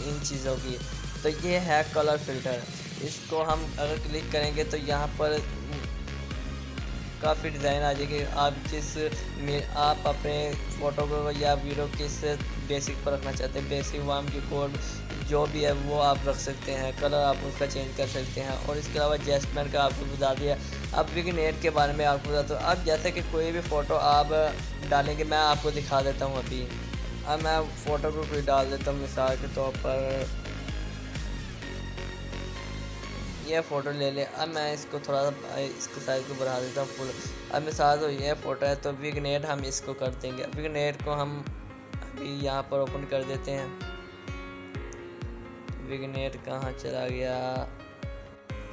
इन चीज़ों की। तो ये है कलर फ़िल्टर, इसको हम अगर क्लिक करेंगे तो यहाँ पर काफ़ी डिज़ाइन आ जाएगी। आप अपने फ़ोटो को या वीडियो किस बेसिक पर रखना चाहते हैं, बेसिक वार्म की कोड जो भी है वो आप रख सकते हैं, कलर आप उसका चेंज कर सकते हैं। और इसके अलावा एडजस्टमेंट का आपको बता दिया। अब विग्नेट के बारे में आपको बताता हूँ। अब जैसे कि कोई भी फ़ोटो आप डालेंगे, मैं आपको दिखा देता हूँ अभी। अब मैं फ़ोटो को कोई डाल देता हूँ, मिसाल के तौर पर ये फ़ोटो ले ले। अब मैं इसको थोड़ा सा इसके साइज़ को बढ़ा देता हूँ फुल। अब मिसाल तो ये फ़ोटो है, तो विग्नेट हम इसको कर देंगे। विग्नेट को हम अभी यहाँ पर ओपन कर देते हैं। विग्नेट कहाँ चला गया?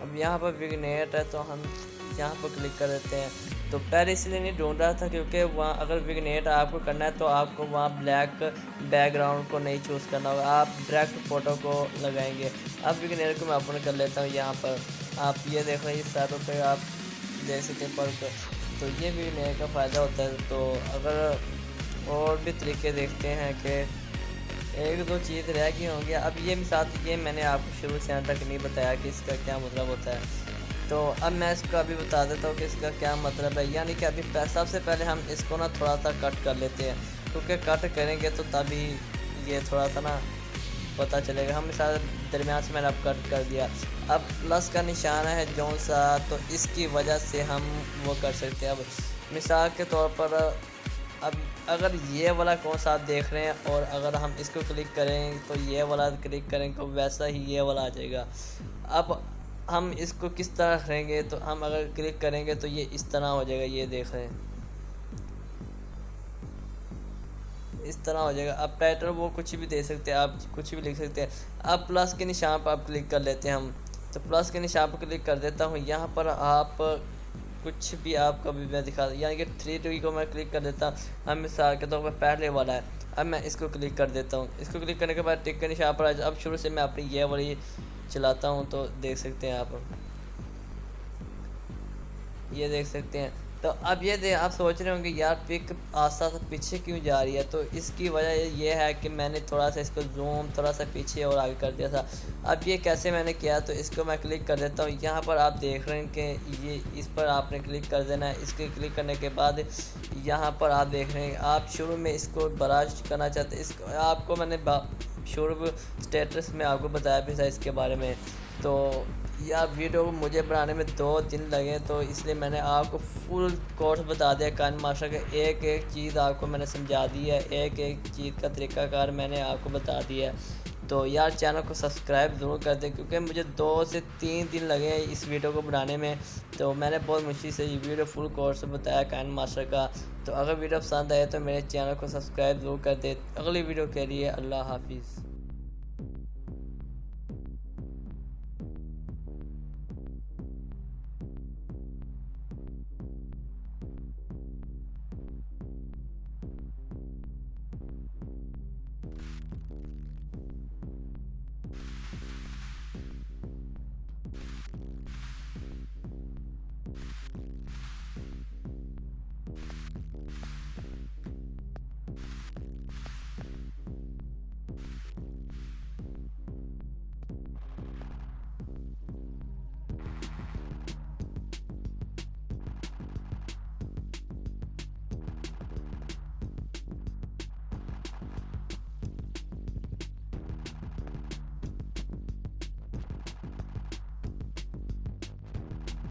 अब यहाँ पर विग्नेट है, तो हम यहाँ पर क्लिक कर देते हैं। तो पहले इसलिए नहीं ढूंढ रहा था क्योंकि वहाँ अगर विग्नेट आपको करना है तो आपको वहाँ ब्लैक बैकग्राउंड को नहीं चूज़ करना होगा, आप डायरेक्ट फ़ोटो को लगाएंगे। अब विग्नेट को मैं ओपन कर लेता हूँ। यहाँ पर आप ये देख रहे हैं सारों पे आप देख सकते हैं फ़र्क। तो ये विग्नेट का फ़ायदा होता है। तो अगर और भी तरीके देखते हैं कि एक दो चीज़ रह गई होंगी। अब ये मिसाल ये मैंने आपको शुरू से अंत तक नहीं बताया कि इसका क्या मतलब होता है। तो अब मैं इसका अभी बता देता हूँ कि इसका क्या मतलब है। यानी कि अभी सबसे पहले हम इसको ना थोड़ा सा कट कर लेते हैं, क्योंकि कट करेंगे तो तभी ये थोड़ा सा ना पता चलेगा। हम मिसाल दरमियान से मैंने अब कट कर दिया। अब प्लस का निशान है जौन सा, तो इसकी वजह से हम वो कर सकते हैं। अब मिसाल के तौर पर अब अगर ये वाला कौन सा आप देख रहे हैं और अगर हम इसको क्लिक करें तो ये वाला क्लिक करें तो वैसा ही ये वाला आ जाएगा। अब हम इसको किस तरह करेंगे, तो हम अगर क्लिक करेंगे तो ये इस तरह हो जाएगा। ये देख रहे हैं इस तरह हो जाएगा। अब टाइटल वो कुछ भी दे सकते हैं, आप कुछ भी लिख सकते हैं। अब प्लस के निशान पर आप क्लिक कर लेते हैं हम। तो प्लस के निशान पर क्लिक कर देता हूँ। यहाँ पर आप कुछ भी आपका भी मैं दिखा, यानी कि 3 को मैं क्लिक कर देता हूँ। अब मिसाल के तौर पर पहले वाला है, अब मैं इसको क्लिक कर देता हूँ। इसको क्लिक करने के बाद टिक के निशान पर अब शुरू से मैं अपनी ये वाली चलाता हूँ, तो देख सकते हैं आप, ये देख सकते हैं। तो अब ये आप सोच रहे होंगे यार पिक आस्ता सा पीछे क्यों जा रही है, तो इसकी वजह ये है कि मैंने थोड़ा सा इसको जूम थोड़ा सा पीछे और आगे कर दिया था। अब ये कैसे मैंने किया, तो इसको मैं क्लिक कर देता हूँ। यहाँ पर आप देख रहे हैं कि ये इस पर आपने क्लिक कर देना है। इसके क्लिक करने के बाद यहाँ पर आप देख रहे हैं, आप शुरू में इसको बड़ा करना चाहते हैं। इसको आपको मैंने शुरू स्टेटस में आपको बताया भी था इसके बारे में। तो यार वीडियो मुझे बनाने में 2 दिन लगे, तो इसलिए मैंने आपको फुल कोर्स बता दिया काइन मास्टर का। एक एक चीज़ आपको मैंने समझा दी है, एक एक चीज़ का तरीक़ाकार मैंने आपको बता दिया है। तो यार चैनल को सब्सक्राइब ज़रूर कर दें, क्योंकि मुझे 2 से 3 दिन लगे हैं इस वीडियो को बनाने में। तो मैंने बहुत मुश्किल से ये वीडियो फुल कोर्स बताया काइन मास्टर का। तो अगर वीडियो पसंद आए तो मेरे चैनल को सब्सक्राइब ज़रूर कर दें। अगली वीडियो के लिए अल्लाह हाफिज़।